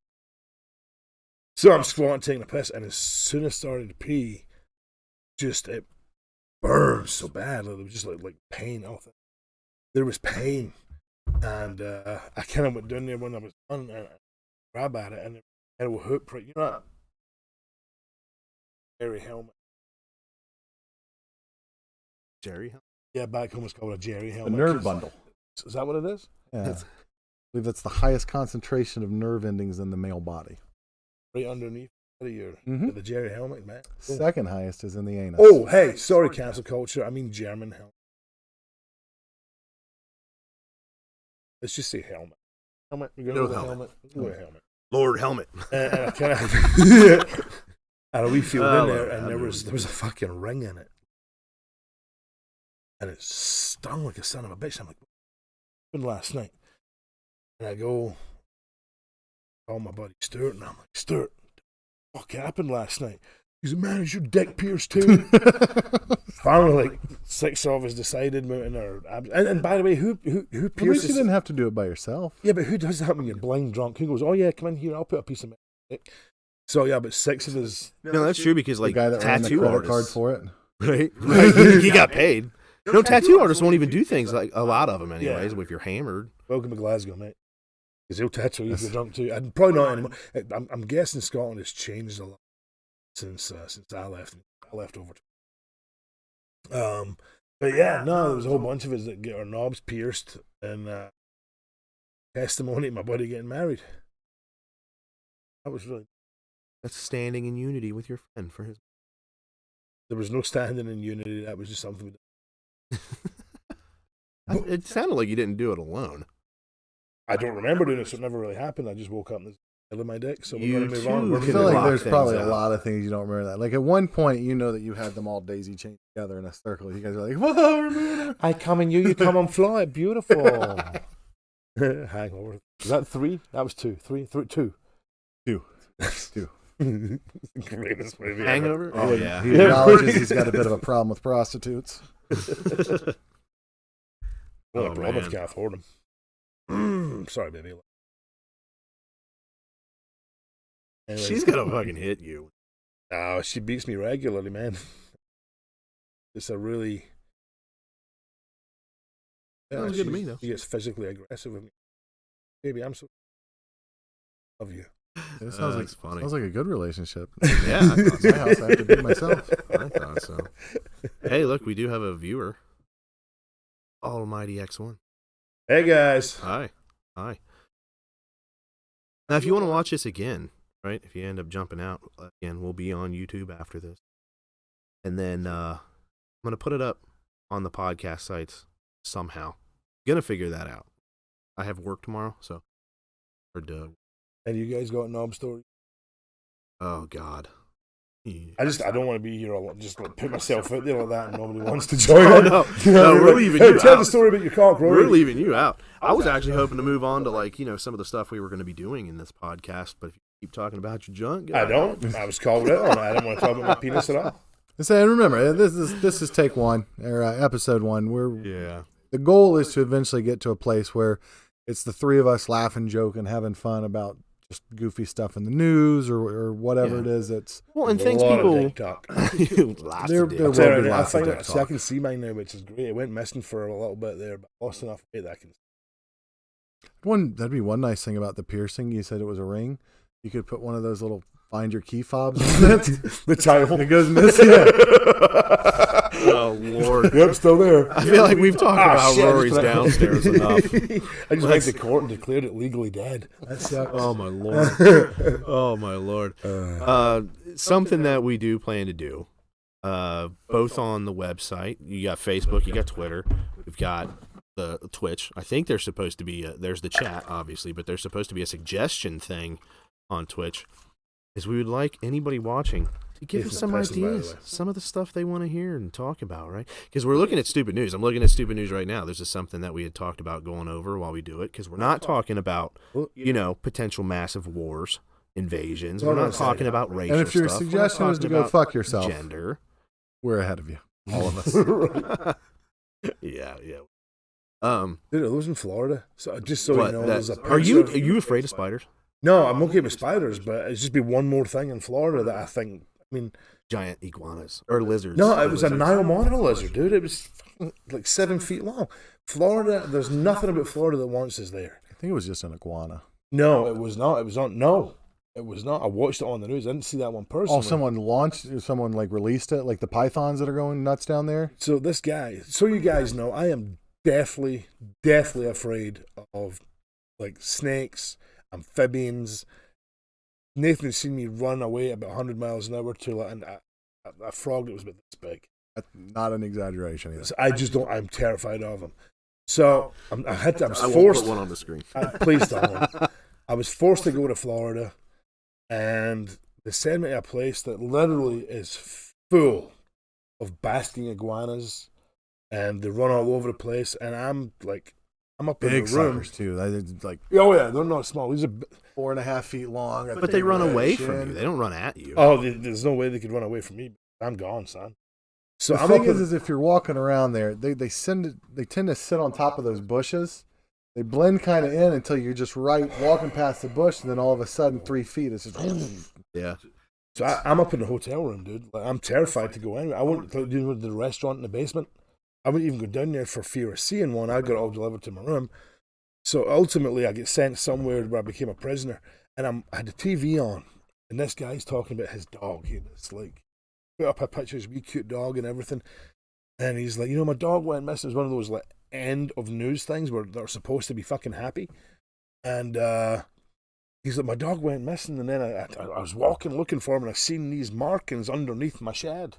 Speaker 1: so I'm squatting, taking a piss, and as soon as I started to pee, just it burned so bad. It was just like pain. There was pain, and I kind of went down there when I was done and grabbed at it, and it had a hook prick. You know that Jerry helmet?
Speaker 2: Jerry?
Speaker 1: Yeah, back home it's called a Jerry
Speaker 3: A
Speaker 1: helmet.
Speaker 3: nerve bundle.
Speaker 1: Is that what it is?
Speaker 3: Yeah. I believe that's the highest concentration of nerve endings in the male body.
Speaker 1: Right underneath your
Speaker 3: Mhm.
Speaker 1: the Jerry helmet, man. Cool.
Speaker 3: Second highest is in the anus.
Speaker 1: Oh, hey, sorry, cancel culture. I mean German helmet. Let's just say helmet. Helmet. We're going to
Speaker 2: No
Speaker 1: go with
Speaker 2: helmet.
Speaker 1: helmet. Let's go with helmet.
Speaker 2: Lord Helmet.
Speaker 1: And I kind of and we feel
Speaker 2: Oh,
Speaker 1: in there,
Speaker 2: well,
Speaker 1: and
Speaker 2: I
Speaker 1: there
Speaker 2: know
Speaker 1: was
Speaker 2: what
Speaker 1: a fucking ring in it, and it stung like a son of a bitch. I'm like, what happened last night? And I go call my buddy Stuart, and I'm like, Stuart, what happened last night? He's like, man, is your dick pierced too? Finally, like 6 of us decided, and by the way, who
Speaker 3: At least you
Speaker 1: pierces?
Speaker 3: didn't have to do it by yourself.
Speaker 1: Yeah, but who does that when you're blind drunk? Who goes, oh yeah, come in here, I'll put a piece of dick. So yeah, but 6 of us.
Speaker 2: No, that's true because like
Speaker 3: the guy that ran the
Speaker 2: tattoo
Speaker 3: credit card
Speaker 2: artists,
Speaker 3: for it.
Speaker 2: right? He got paid. No, tattoo artists won't even do things like a lot of them, anyways.
Speaker 1: Yeah.
Speaker 2: If you're hammered,
Speaker 1: Welcome to Glasgow, mate. Because he'll tattoo you if you're drunk too. And probably not anymore. I'm guessing Scotland has changed a lot since I left. I left over. But yeah, no, there was a whole bunch of us that get our knobs pierced and testimony of my buddy getting married. That was really.
Speaker 2: that's standing in unity with your friend for his.
Speaker 1: There was no standing in unity. That was just something.
Speaker 2: It sounded like you didn't do it alone.
Speaker 1: I don't remember doing it, so it never really happened. I just woke up and there's a in my dick, so we're
Speaker 2: You
Speaker 1: going to move
Speaker 2: too
Speaker 1: on.
Speaker 3: I
Speaker 1: We're
Speaker 2: could
Speaker 3: feel
Speaker 1: gonna
Speaker 3: like
Speaker 2: lock
Speaker 3: there's
Speaker 2: things
Speaker 3: probably a
Speaker 2: out.
Speaker 3: lot of things you don't remember that. Like at one point, you know that you had them all daisy chained together in a circle. You guys are like, "Whoa, we're moving on."
Speaker 1: I come in you come on fly. Beautiful. Hangover. Was that 3? That was 2. 3, 2.
Speaker 3: Two.
Speaker 1: Greatest movie ever.
Speaker 2: Hangover? Oh, yeah.
Speaker 3: He acknowledges he's got a bit of a problem with prostitutes.
Speaker 1: Well,
Speaker 2: Oh,
Speaker 1: the problems
Speaker 2: man.
Speaker 1: can't afford them. Sorry, baby. Anyways.
Speaker 2: She's gonna fucking hit you.
Speaker 1: No, she beats me regularly, man. It's a really.
Speaker 2: Sounds good to me, though.
Speaker 1: She gets physically aggressive with me. Baby, I'm so. Love you.
Speaker 3: It sounds like
Speaker 2: That's funny.
Speaker 3: Sounds like a good relationship.
Speaker 2: Yeah, I thought so.
Speaker 3: My house, I have to do it myself.
Speaker 2: I thought so. Hey, look, we do have a viewer. Almighty X1.
Speaker 1: Hey, guys.
Speaker 2: Hi. Hi. Now, if you want to watch this again, right, if you end up jumping out, again, we'll be on YouTube after this. And then I'm going to put it up on the podcast sites somehow. Going to figure that out. I have work tomorrow, so hard to
Speaker 1: And you guys got knob stories?
Speaker 2: Oh God.
Speaker 1: I don't want to be here alone. Just like, put myself out there like that, and nobody wants to join.
Speaker 2: Oh,
Speaker 1: in.
Speaker 2: no.
Speaker 1: You know,
Speaker 2: No, we're leaving you
Speaker 1: Tell
Speaker 2: out.
Speaker 1: the story about your cock, Rory.
Speaker 2: We're leaving you out. I was actually hoping to move on to like some of the stuff we were going to be doing in this podcast, but if you keep talking about your junk,
Speaker 1: I don't. I was called out on it. I didn't want to talk about my penis at all.
Speaker 3: And remember, this is take one or episode one.
Speaker 2: yeah.
Speaker 3: The goal is to eventually get to a place where it's the three of us laughing, joking, having fun about just goofy stuff in the news or whatever it is. It's
Speaker 2: and things
Speaker 1: a lot
Speaker 2: people.
Speaker 1: of dick talk.
Speaker 3: there
Speaker 2: Dick
Speaker 3: will
Speaker 2: talk.
Speaker 3: be
Speaker 1: I
Speaker 3: lots of
Speaker 1: find
Speaker 3: dick
Speaker 1: it,
Speaker 3: talk.
Speaker 1: I can see mine now, which is great. It went missing for a little bit there, but lost enough weight that I can.
Speaker 3: That'd be one nice thing about the piercing. You said it was a ring. You could put one of those little find your key fobs on it.
Speaker 1: The title.
Speaker 3: It goes missing.
Speaker 2: Oh Lord.
Speaker 1: Yep, still there.
Speaker 2: I feel like we've talked about
Speaker 1: shit,
Speaker 2: Rory's downstairs enough.
Speaker 1: I just went to court and declared it legally dead. That sucks.
Speaker 2: Oh my Lord. Oh my Lord. Something that we do plan to do, both on the website. You got Facebook, you got Twitter, we've got the Twitch. I think there's supposed to be there's the chat, obviously, but there's supposed to be a suggestion thing on Twitch. Is we would like anybody watching to give us some ideas, some of the stuff they want to hear and talk about, right? Because we're looking at stupid news. I'm looking at stupid news right now. This is something that we had talked about going over while we do it, because we're not talking about, potential massive wars, invasions. We're not talking about racial
Speaker 3: And if your
Speaker 2: stuff.
Speaker 3: suggestion is to go fuck yourself,
Speaker 2: gender,
Speaker 3: we're ahead of you, all of us.
Speaker 2: yeah.
Speaker 1: Dude, I was in Florida. So just so
Speaker 2: What,
Speaker 1: you know,
Speaker 2: that-
Speaker 1: there's a
Speaker 2: are
Speaker 1: picture
Speaker 2: you afraid of spiders?
Speaker 1: No, I'm okay with spiders, but it's just be one more thing in Florida that I think. I mean,
Speaker 2: Giant iguanas or lizards?
Speaker 1: no, it was a Nile monitor lizard, dude. It was like 7 feet long. Florida, there's nothing about Florida that wants us there.
Speaker 3: I think it was just an iguana.
Speaker 1: No, it was not. It was on. No, it was not. I watched it on the news. I didn't see that one personally.
Speaker 3: Oh, someone like released it, like the pythons that are going nuts down there.
Speaker 1: So this guy, so you guys know, I am deathly afraid of like snakes, amphibians. Nathan has seen me run away at about 100 miles an hour to a frog that was about this big.
Speaker 3: That's not an exaggeration either.
Speaker 1: So I just don't. I'm terrified of them. So I was
Speaker 2: I won't
Speaker 1: forced.
Speaker 2: put one on the screen.
Speaker 1: Please don't. I was forced to go to Florida, and they sent me to a place that literally is full of basking iguanas, and they run all over the place. And I'm up
Speaker 3: Big
Speaker 1: in the room.
Speaker 3: suckers too. They're like
Speaker 1: Oh yeah, they're not small. These are.
Speaker 3: 4.5 feet long.
Speaker 2: But they run away from you. They don't run at you.
Speaker 1: Oh, there's no way they could run away from me. I'm gone, son. So
Speaker 3: The
Speaker 1: I'm
Speaker 3: thing
Speaker 1: up in,
Speaker 3: is if you're walking around there, they tend to sit on top of those bushes. They blend kind of in until you're just walking past the bush, and then all of a sudden 3 feet is just.
Speaker 2: Yeah.
Speaker 1: So I'm up in the hotel room, dude. Like, I'm terrified to go in. I wouldn't do the restaurant in the basement. I wouldn't even go down there for fear of seeing one. I got it all delivered to my room. So ultimately, I get sent somewhere where I became a prisoner, and I had the TV on, and this guy's talking about his dog. It's like put up a picture of his wee cute dog and everything, and he's like, my dog went missing. It was one of those like end of news things where they're supposed to be fucking happy, and he's like, my dog went missing, and then I was walking looking for him, and I seen these markings underneath my shed.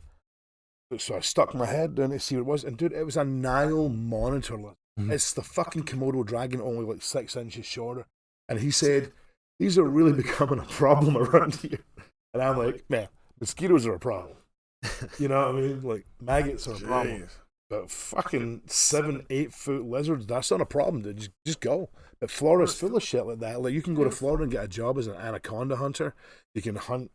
Speaker 1: So I stuck my head down to see what it was, and dude, it was a Nile monitor lizard.
Speaker 3: Mm-hmm.
Speaker 1: It's the fucking Komodo dragon, only like 6 inches shorter. And he said, these are really becoming a problem around here. And I'm like, man, mosquitoes are a problem. You know what I mean? Like, maggots are a problem. But fucking 7-8 foot lizards, that's not a problem, dude. Just go. But Florida's full of shit like that. Like, you can go to Florida and get a job as an anaconda hunter. You can hunt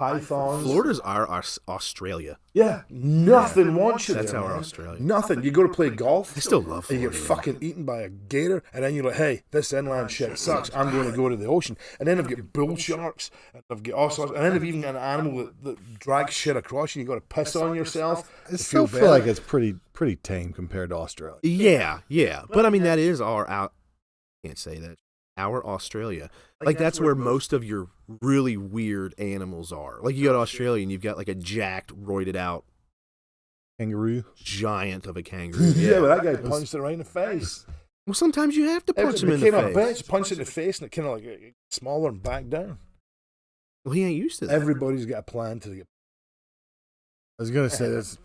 Speaker 1: pythons.
Speaker 2: Florida's our Australia.
Speaker 1: Yeah, nothing wants you
Speaker 2: That's
Speaker 1: there,
Speaker 2: our
Speaker 1: man.
Speaker 2: Australia.
Speaker 1: Nothing. You go to play golf.
Speaker 2: I still love
Speaker 1: And
Speaker 2: Florida.
Speaker 1: you get fucking eaten by a gator, and then you're like, hey, this inland shit sucks. I'm going to go to the ocean. And then I've got bull sharks, and I've got all sorts, and then I've even got an animal that drags shit across you, and you got to piss on yourself.
Speaker 3: I still feel like it's pretty tame compared to Australia.
Speaker 2: Yeah. But I mean, that is can't say that. Our Australia. Like, that's where most of your really weird animals are. Like, you go to Australia and you've got like a jacked, roided out
Speaker 3: Kangaroo.
Speaker 2: giant of a kangaroo.
Speaker 1: Yeah, but that guy punched it right in the face.
Speaker 2: Well, sometimes you have to punch him in the
Speaker 1: It became a
Speaker 2: face.
Speaker 1: bitch, punched it in the face, and it kind of like got smaller and back down.
Speaker 2: Well, he ain't used to that.
Speaker 1: Everybody's got a plan to get.
Speaker 3: I was gonna say that's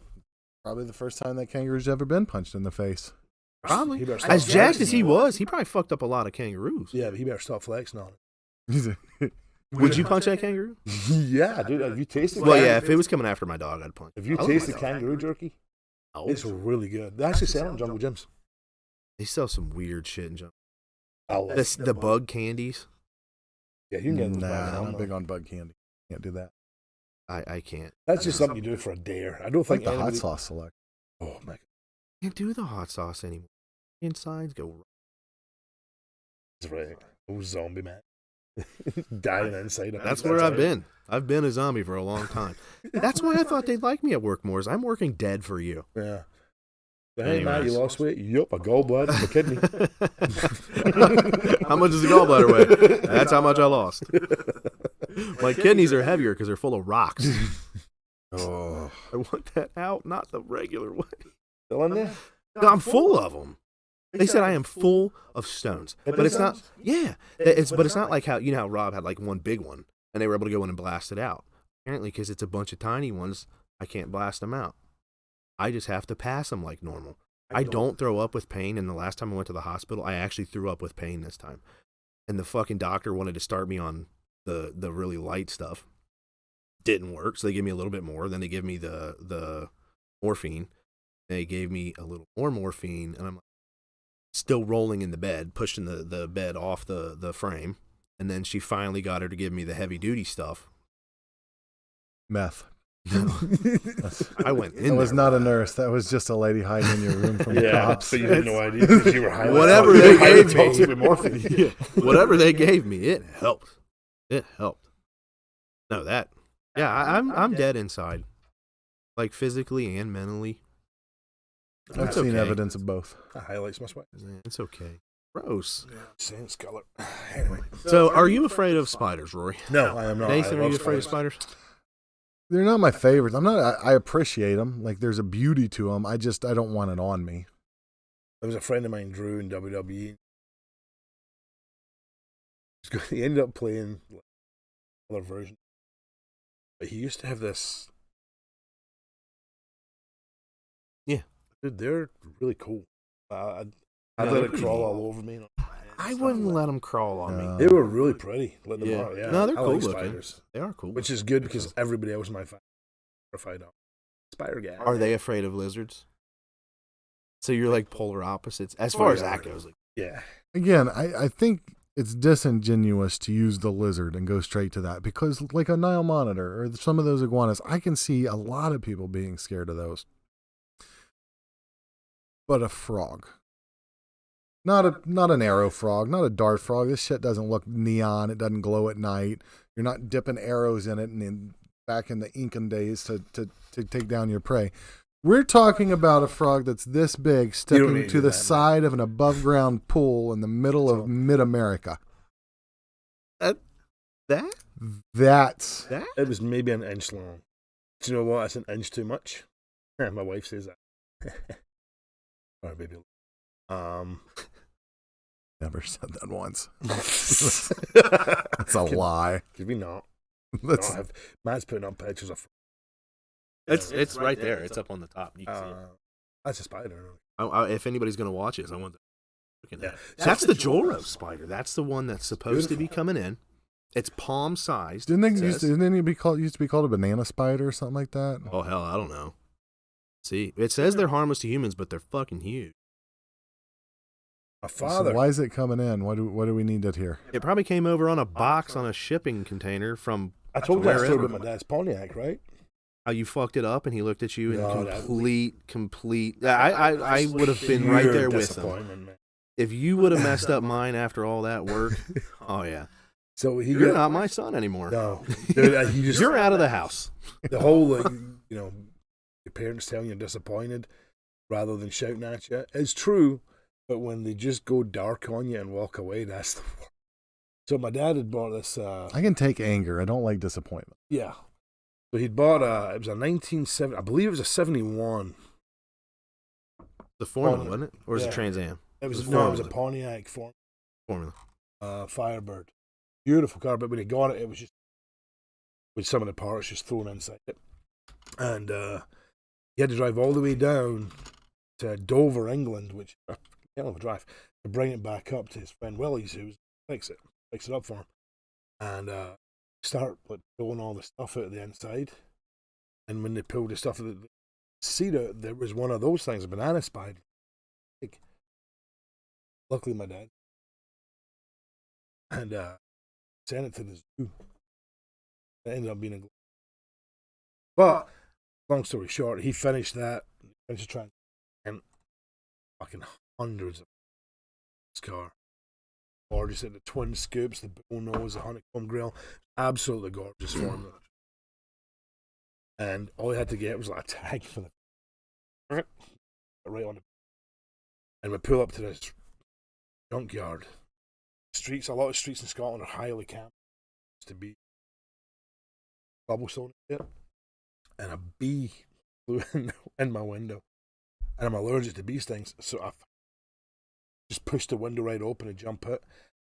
Speaker 3: probably the first time that kangaroo's ever been punched in the face.
Speaker 2: Probably.
Speaker 1: He better stop
Speaker 2: As jacked
Speaker 1: flexing
Speaker 2: as he
Speaker 1: on it.
Speaker 2: was, he probably fucked up a lot of kangaroos.
Speaker 1: Yeah, but he better stop flexing on it.
Speaker 2: Would you punch that kangaroo?
Speaker 1: Yeah, dude. Have you tasted?
Speaker 2: Well, yeah. If it was coming after my dog, I'd punch.
Speaker 1: Have you
Speaker 2: I love
Speaker 1: tasted
Speaker 2: my dog.
Speaker 1: kangaroo jerky?
Speaker 2: No.
Speaker 1: It's really good. They actually sell it in Jungle Gyms.
Speaker 2: They sell some weird shit in Jungle.
Speaker 1: I love
Speaker 2: The bug candies.
Speaker 1: Yeah, you can get those
Speaker 3: Nah,
Speaker 1: back home,
Speaker 3: I'm
Speaker 1: though.
Speaker 3: big on bug candy. Can't do that.
Speaker 2: I can't.
Speaker 1: That's just something you do for a dare. I don't
Speaker 3: I like
Speaker 1: think
Speaker 3: the hot
Speaker 1: anybody-
Speaker 3: sauce select.
Speaker 1: Oh my god,
Speaker 2: Can't do the hot sauce anymore. Insides go.
Speaker 1: that's right. Oh, zombie man, dying inside.
Speaker 2: That's where I've been. I've been a zombie for a long time. That's why I thought they'd like me at work more. Is I'm working dead for you.
Speaker 1: Yeah. Hey, Matt, you
Speaker 2: Anyways.
Speaker 1: lost weight? Yup, a gallbladder and a kidney.
Speaker 2: How much does a gallbladder weigh? That's how much I lost. My kidneys are heavier because they're full of rocks.
Speaker 1: Oh,
Speaker 2: I want that out, not the regular way.
Speaker 1: still in there?
Speaker 2: No, I'm full of them. They said I am full of stones, but it's not. Yeah, but it's not like how how Rob had like one big one, and they were able to go in and blast it out. Apparently, because it's a bunch of tiny ones, I can't blast them out. I just have to pass them like normal. I don't throw up with pain, and the last time I went to the hospital, I actually threw up with pain this time. And the fucking doctor wanted to start me on the really light stuff. Didn't work, so they gave me a little bit more. Then they gave me the morphine. They gave me a little more morphine, and I'm still rolling in the bed, pushing the bed off the frame. And then she finally got her to give me the heavy duty stuff.
Speaker 3: Meth.
Speaker 2: I went in.
Speaker 3: That was
Speaker 2: there.
Speaker 3: not a nurse. That was just a lady hiding in your room from the
Speaker 1: Yeah,
Speaker 3: cops.
Speaker 1: but you had no idea because you were high.
Speaker 2: Whatever they gave me.
Speaker 1: morphine.
Speaker 2: Whatever they gave me, it helped. It helped. No, that. Yeah, I'm dead inside, like physically and mentally.
Speaker 3: I've
Speaker 2: It's
Speaker 3: seen
Speaker 2: okay.
Speaker 3: evidence of both.
Speaker 1: That highlights my sweat.
Speaker 2: It's okay. Gross.
Speaker 1: Yeah, Saints color. Anyway.
Speaker 2: So, are you afraid of spiders, Rory?
Speaker 1: No, I am not.
Speaker 2: Nathan,
Speaker 1: I
Speaker 2: are
Speaker 1: love
Speaker 2: you afraid of
Speaker 1: spiders.
Speaker 2: spiders?
Speaker 3: They're not my favorites. I'm not. I appreciate them. Like there's a beauty to them. I don't want it on me.
Speaker 1: There was a friend of mine, Drew, in WWE. He ended up playing another version. But he used to have this.
Speaker 2: Yeah.
Speaker 1: Dude, they're really cool. I'd
Speaker 2: Yeah,
Speaker 1: let
Speaker 2: they're
Speaker 1: it
Speaker 2: pretty
Speaker 1: crawl
Speaker 2: neat.
Speaker 1: all over me.
Speaker 2: I wouldn't let them crawl on me.
Speaker 1: They were really pretty. Let them
Speaker 2: Yeah.
Speaker 1: out. Yeah.
Speaker 2: No, they're
Speaker 1: I
Speaker 2: cool
Speaker 1: like
Speaker 2: looking.
Speaker 1: spiders,
Speaker 2: They are cool.
Speaker 1: which is good because everybody else in my family is terrified of spider guy.
Speaker 2: Are they afraid of lizards? So you're like polar opposites as far as that goes. Like,
Speaker 1: Yeah.
Speaker 3: Again, I think it's disingenuous to use the lizard and go straight to that because like a Nile monitor or some of those iguanas, I can see a lot of people being scared of those. But a frog. Not an arrow frog, not a dart frog. This shit doesn't look neon. It doesn't glow at night. You're not dipping arrows in it and back in the Incan days to take down your prey. We're talking about a frog that's this big
Speaker 1: need
Speaker 3: sticking
Speaker 1: to
Speaker 3: to
Speaker 1: do
Speaker 3: the
Speaker 1: that,
Speaker 3: side of an above ground pool in the middle of mid-America. That's
Speaker 1: It was maybe an inch long. Do you know what? That's an inch too much. My wife says that. Or maybe.
Speaker 3: never said that once. That's a lie.
Speaker 1: Could we not?
Speaker 3: That's,
Speaker 1: Not have, Matt's putting up pictures of.
Speaker 2: it's right there. It's up on the top. You can see it.
Speaker 1: That's a spider.
Speaker 2: If anybody's gonna watch this, I want to look at that.
Speaker 1: Yeah.
Speaker 2: That's the Joro spider. That's the one that's supposed to be coming in. It's palm sized.
Speaker 3: didn't it used to be called a banana spider or something like that?
Speaker 2: Oh hell, I don't know. See, it says they're harmless to humans, but they're fucking huge.
Speaker 1: My
Speaker 3: So
Speaker 1: father.
Speaker 3: why is it coming in? What do we need it here?
Speaker 2: It probably came over on a box on a shipping container from.
Speaker 1: I told you that story
Speaker 2: wherever.
Speaker 1: about my dad's Pontiac, right?
Speaker 2: How you fucked it up and he looked at you in
Speaker 1: No, that-
Speaker 2: complete. I would have been right there with him.
Speaker 1: Disappointment, man.
Speaker 2: If you would have messed up mine after all that work, oh yeah,
Speaker 1: So he
Speaker 2: you're
Speaker 1: got
Speaker 2: not my son anymore.
Speaker 1: no. Dude, he just
Speaker 2: You're out of the house.
Speaker 1: the whole like, your parents telling you're disappointed rather than shouting at you is true, but when they just go dark on you and walk away, that's the worst. So my dad had bought this.
Speaker 3: I can take anger. I don't like disappointment.
Speaker 1: Yeah. So he'd bought it was a 1970, I believe it was a 71.
Speaker 2: The Formula,
Speaker 1: Oh,
Speaker 2: wasn't it, or was
Speaker 1: yeah.
Speaker 2: it Trans Am?
Speaker 1: It was
Speaker 2: It was
Speaker 1: no, it was a
Speaker 2: Formula.
Speaker 1: Pontiac
Speaker 2: Formula.
Speaker 1: Firebird. Beautiful car, but when he got it, it was just with some of the parts just thrown inside it. And he had to drive all the way down to Dover, England, which is a hell of a drive, to bring it back up to his friend Willie's, who fix it up for him. And start like pulling all the stuff out of the inside, and when they pulled the stuff out of the cedar, there was one of those things, a banana spider. Like, luckily, my dad and sent it to the zoo. It ended up being a. But long story short, he finished that. Finished trying and fucking hundreds of this car. Gorgeous at the twin scoops, the bull nose, the honeycomb grill, absolutely gorgeous formula. And all I had to get was like a tag for the right on the. And we pull up to this junkyard. Streets, a lot of streets in Scotland are highly camped to be cobblestone and shit. And a bee flew in my window. And I'm allergic to bee stings, so I just pushed the window right open and jump out,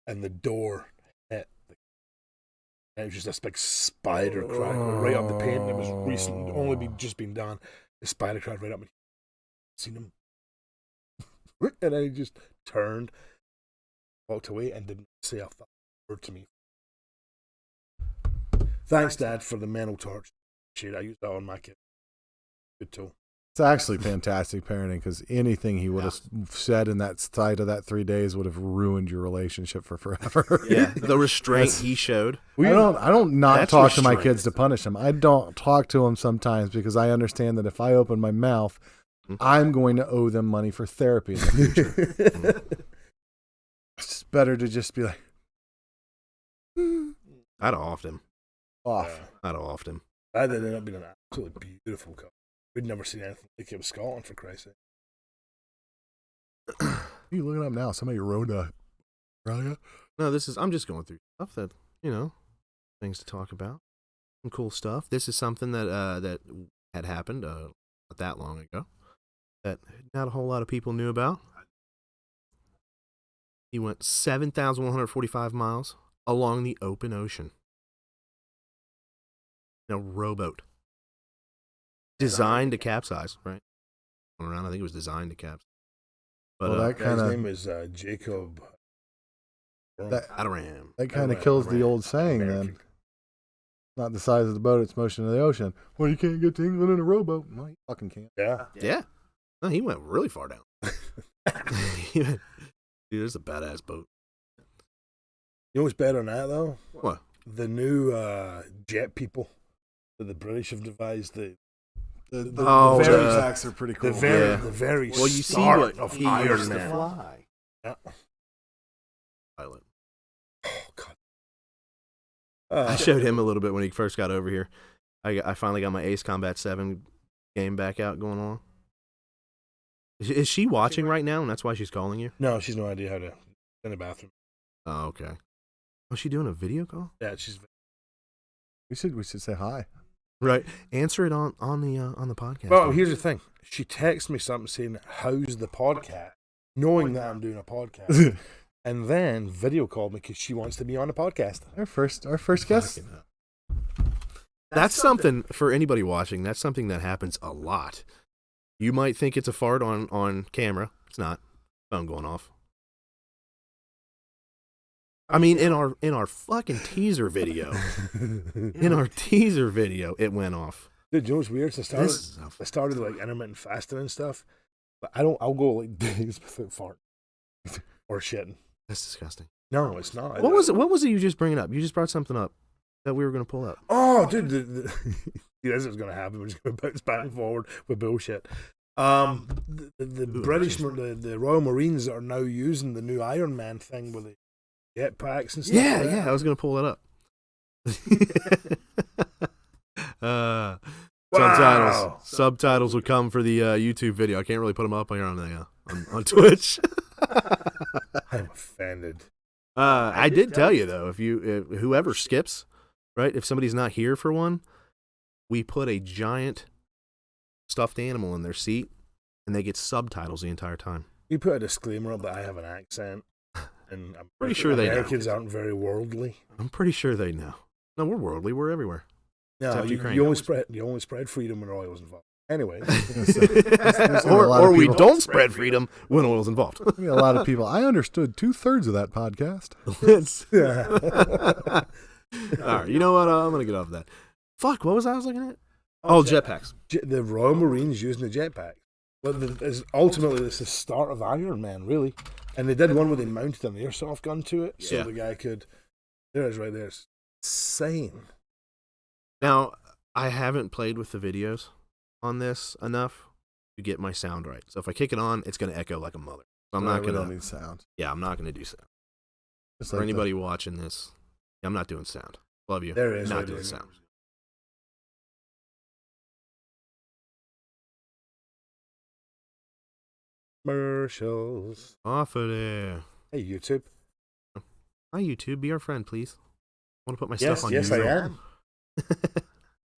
Speaker 1: and the door hit. And it was just this big spider crack right up the paint. It was recent, just been done. The spider cracked right up. And seen him, and I just turned, walked away, and didn't say a fucking word to me. Thanks, Dad, for the mental torch. Shit, I used that on my kid. Good tool.
Speaker 3: It's actually fantastic parenting, because anything he would have said in that side of that 3 days would have ruined your relationship for forever.
Speaker 2: Yeah, the restraint he showed.
Speaker 3: I don't not talk to my
Speaker 2: restraint.
Speaker 3: kids to punish them. I don't talk to them sometimes because I understand that if I open my mouth, I'm going to owe them money for therapy in the future. It's better to just be like,
Speaker 2: I'd have offed him.
Speaker 3: off.
Speaker 2: I'd have offed him.
Speaker 1: That ended up being an absolutely beautiful car. We'd never seen anything like it. Was Scotland, for Christ's sake.
Speaker 3: What are you looking up now? Somebody rode Australia?
Speaker 2: No, I'm just going through stuff that, things to talk about. Some cool stuff. This is something that had happened not that long ago that not a whole lot of people knew about. He went 7,145 miles along the open ocean in a rowboat. Designed to capsize, right? Going around, I think it was designed to capsize. But
Speaker 3: Well, that
Speaker 1: his name is Jacob.
Speaker 2: Adoram.
Speaker 3: That kind of kills the old saying then. Not the size of the boat, it's motion of the ocean. Well, you can't get to England in a rowboat. No, you fucking can't.
Speaker 1: Yeah.
Speaker 2: Yeah. No, he went really far down. Dude, it's a badass boat.
Speaker 1: You know what's better than that, though?
Speaker 2: What?
Speaker 1: The new jet people that the British have devised. The
Speaker 3: very jacks are pretty cool.
Speaker 1: The very
Speaker 2: well, you see
Speaker 1: start
Speaker 2: what
Speaker 1: of
Speaker 2: he
Speaker 1: Iron
Speaker 2: used to
Speaker 1: Man.
Speaker 2: fly.
Speaker 1: Yeah.
Speaker 2: Pilot.
Speaker 1: Oh God.
Speaker 2: I showed him a little bit when he first got over here. I finally got my Ace Combat 7 game back out going on. Is she watching right now, and that's why she's calling you?
Speaker 1: No, she's no idea how to in the bathroom.
Speaker 2: Oh, okay. Was she doing a video call?
Speaker 1: Yeah, she's.
Speaker 3: We should say hi.
Speaker 2: Right. Answer it on the podcast.
Speaker 1: Well, here's the thing. She texted me something saying, "How's the podcast?" Knowing that I'm doing a podcast, and then video called me because she wants to be on the podcast.
Speaker 3: Our first guest.
Speaker 2: That's something for anybody watching. That's something that happens a lot. You might think it's a fart on camera. It's not. Phone going off. I mean, in our fucking teaser video, it went off.
Speaker 1: Dude, you know what's weird? So I started like intermittent fasting and stuff, but I'll go like days without farting or shitting.
Speaker 2: That's disgusting.
Speaker 1: No, it's not.
Speaker 2: What was it? What was it you just bringing up? You just brought something up that we were going to pull up.
Speaker 1: Oh, dude, this is going to happen. We're just going to bounce back and forward with bullshit. The British, the Royal Marines are now using the new Iron Man thing with the jetpacks and stuff.
Speaker 2: Yeah, I was going to pull it up. Subtitles will come for the YouTube video. I can't really put them up here on Twitch.
Speaker 1: I'm offended.
Speaker 2: I did tell you though, if whoever skips, right? If somebody's not here for one, we put a giant stuffed animal in their seat, and they get subtitles the entire time.
Speaker 1: You put a disclaimer up that I have an accent, and I'm
Speaker 2: pretty sure
Speaker 1: Americans aren't very worldly.
Speaker 2: I'm pretty sure they know. No, we're worldly. We're everywhere.
Speaker 1: No, you only spread freedom when oil was involved. Anyway,
Speaker 2: or we don't spread freedom when oil's involved.
Speaker 3: A lot of people. I understood 2/3 of that podcast.
Speaker 2: All right, you know what? I'm gonna get off of that. Fuck, what was I looking at? Oh, jetpacks.
Speaker 1: The Royal Marines using the jetpack. Well, ultimately, it's the start of Iron Man, really. And they did one where they mounted an airsoft gun to it, so the guy could. There it is, right there. It's insane.
Speaker 2: Now, I haven't played with the videos on this enough to get my sound right. So if I kick it on, it's going to echo like a mother. So I'm not going to.
Speaker 3: don't need sound.
Speaker 2: Yeah, I'm not going to do sound.
Speaker 3: Just
Speaker 2: For
Speaker 3: like
Speaker 2: anybody watching this, I'm not doing sound. Love you.
Speaker 1: There it is.
Speaker 2: Not
Speaker 1: right
Speaker 2: doing
Speaker 1: there.
Speaker 2: sound.
Speaker 1: Commercials.
Speaker 2: Off of there.
Speaker 1: Hey, YouTube.
Speaker 2: Hi, YouTube. Be our friend, please. I want to put my
Speaker 1: Yes,
Speaker 2: stuff on
Speaker 1: yes,
Speaker 2: YouTube.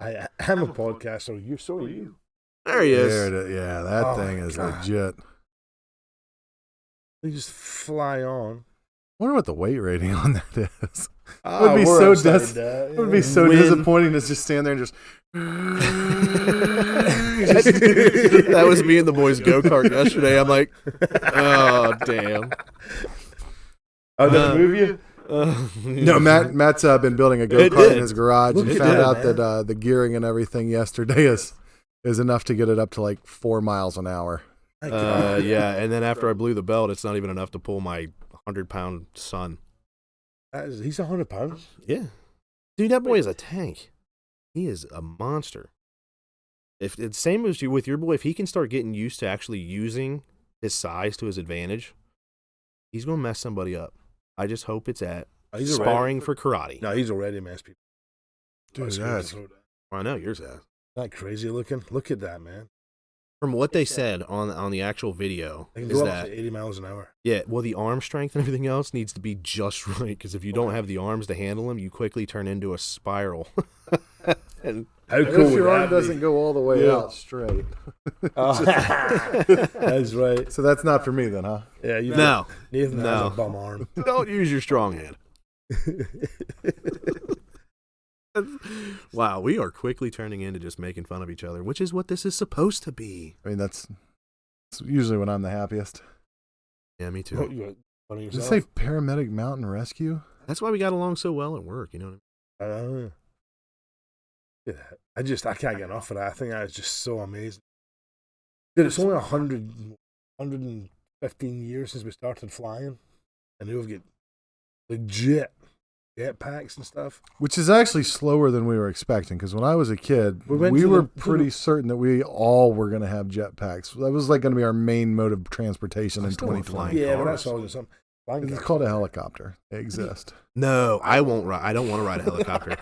Speaker 1: I am. I am a podcaster. So are you.
Speaker 2: There he is.
Speaker 3: There it is. Yeah, that
Speaker 1: Oh
Speaker 3: thing
Speaker 1: my
Speaker 3: is
Speaker 1: God.
Speaker 3: legit.
Speaker 1: They just fly on.
Speaker 3: Wonder what the weight rating on that is.
Speaker 1: Ah,
Speaker 3: would be
Speaker 1: we're
Speaker 3: so
Speaker 1: upside down,
Speaker 3: It would be so
Speaker 2: When-
Speaker 3: disappointing to just stand there and just.
Speaker 2: That was me and the boys' go-kart yesterday. I'm like, oh, damn.
Speaker 1: Oh, did it move you?
Speaker 3: No, Matt's been building a go
Speaker 2: It
Speaker 3: kart
Speaker 2: did.
Speaker 3: in his garage
Speaker 1: Look
Speaker 3: and
Speaker 1: at
Speaker 3: found
Speaker 1: that,
Speaker 3: out
Speaker 1: man.
Speaker 3: that the gearing and everything yesterday is enough to get it up to like 4 miles an hour.
Speaker 2: Yeah, and then after I blew the belt, it's not even enough to pull my 100-pound son.
Speaker 1: He's 100 pounds.
Speaker 2: Yeah. Dude, that boy is a tank. He is a monster. If it's same as you with your boy, if he can start getting used to actually using his size to his advantage, he's going to mess somebody up. I just hope it's at
Speaker 1: He's
Speaker 2: sparring for karate.
Speaker 1: No, he's already messed people.
Speaker 3: Dude,
Speaker 1: That's
Speaker 2: I know yours has.
Speaker 1: not crazy looking. Look at that, man.
Speaker 2: From what they said on the actual video,
Speaker 1: They can
Speaker 2: is
Speaker 1: go up
Speaker 2: that
Speaker 1: to 80 miles an hour.
Speaker 2: yeah, well, the arm strength and everything else needs to be just right, because if you don't have the arms to handle him, you quickly turn into a spiral. And
Speaker 1: How
Speaker 3: If
Speaker 1: cool would
Speaker 3: your arm
Speaker 1: that be?
Speaker 3: doesn't go all the way
Speaker 1: Yeah.
Speaker 3: out straight.
Speaker 1: Oh. That's right.
Speaker 3: So that's not for me then, huh?
Speaker 1: Yeah, you
Speaker 2: no,
Speaker 1: Nathan has
Speaker 2: No.
Speaker 1: a bum arm.
Speaker 2: don't use your strong hand. Wow, we are quickly turning into just making fun of each other, which is what this is supposed to be.
Speaker 3: I mean, that's usually when I'm the happiest.
Speaker 2: Yeah, me
Speaker 1: Oh,
Speaker 2: too.
Speaker 1: you got funny
Speaker 3: Did it
Speaker 1: yourself.
Speaker 3: say paramedic mountain rescue?
Speaker 2: That's why we got along so well at work, you know what I mean?
Speaker 1: Yeah, I can't get enough of that. I think that is just so amazing. Dude, it's only 115 years since we started flying, and we've got legit jetpacks and stuff.
Speaker 3: Which is actually slower than we were expecting, because when I was a kid,
Speaker 1: We
Speaker 3: we,
Speaker 1: went to
Speaker 3: were
Speaker 1: the-
Speaker 3: pretty certain that we all were going to have jetpacks. That was like going to be our main mode of transportation
Speaker 2: I
Speaker 3: in
Speaker 2: still want
Speaker 3: 2020.
Speaker 2: flying
Speaker 1: Yeah, but
Speaker 2: cars.
Speaker 1: that's always something. Flying
Speaker 3: It's
Speaker 1: cars.
Speaker 3: called a helicopter. They exist.
Speaker 2: No, I won't ride. I don't want to ride a helicopter.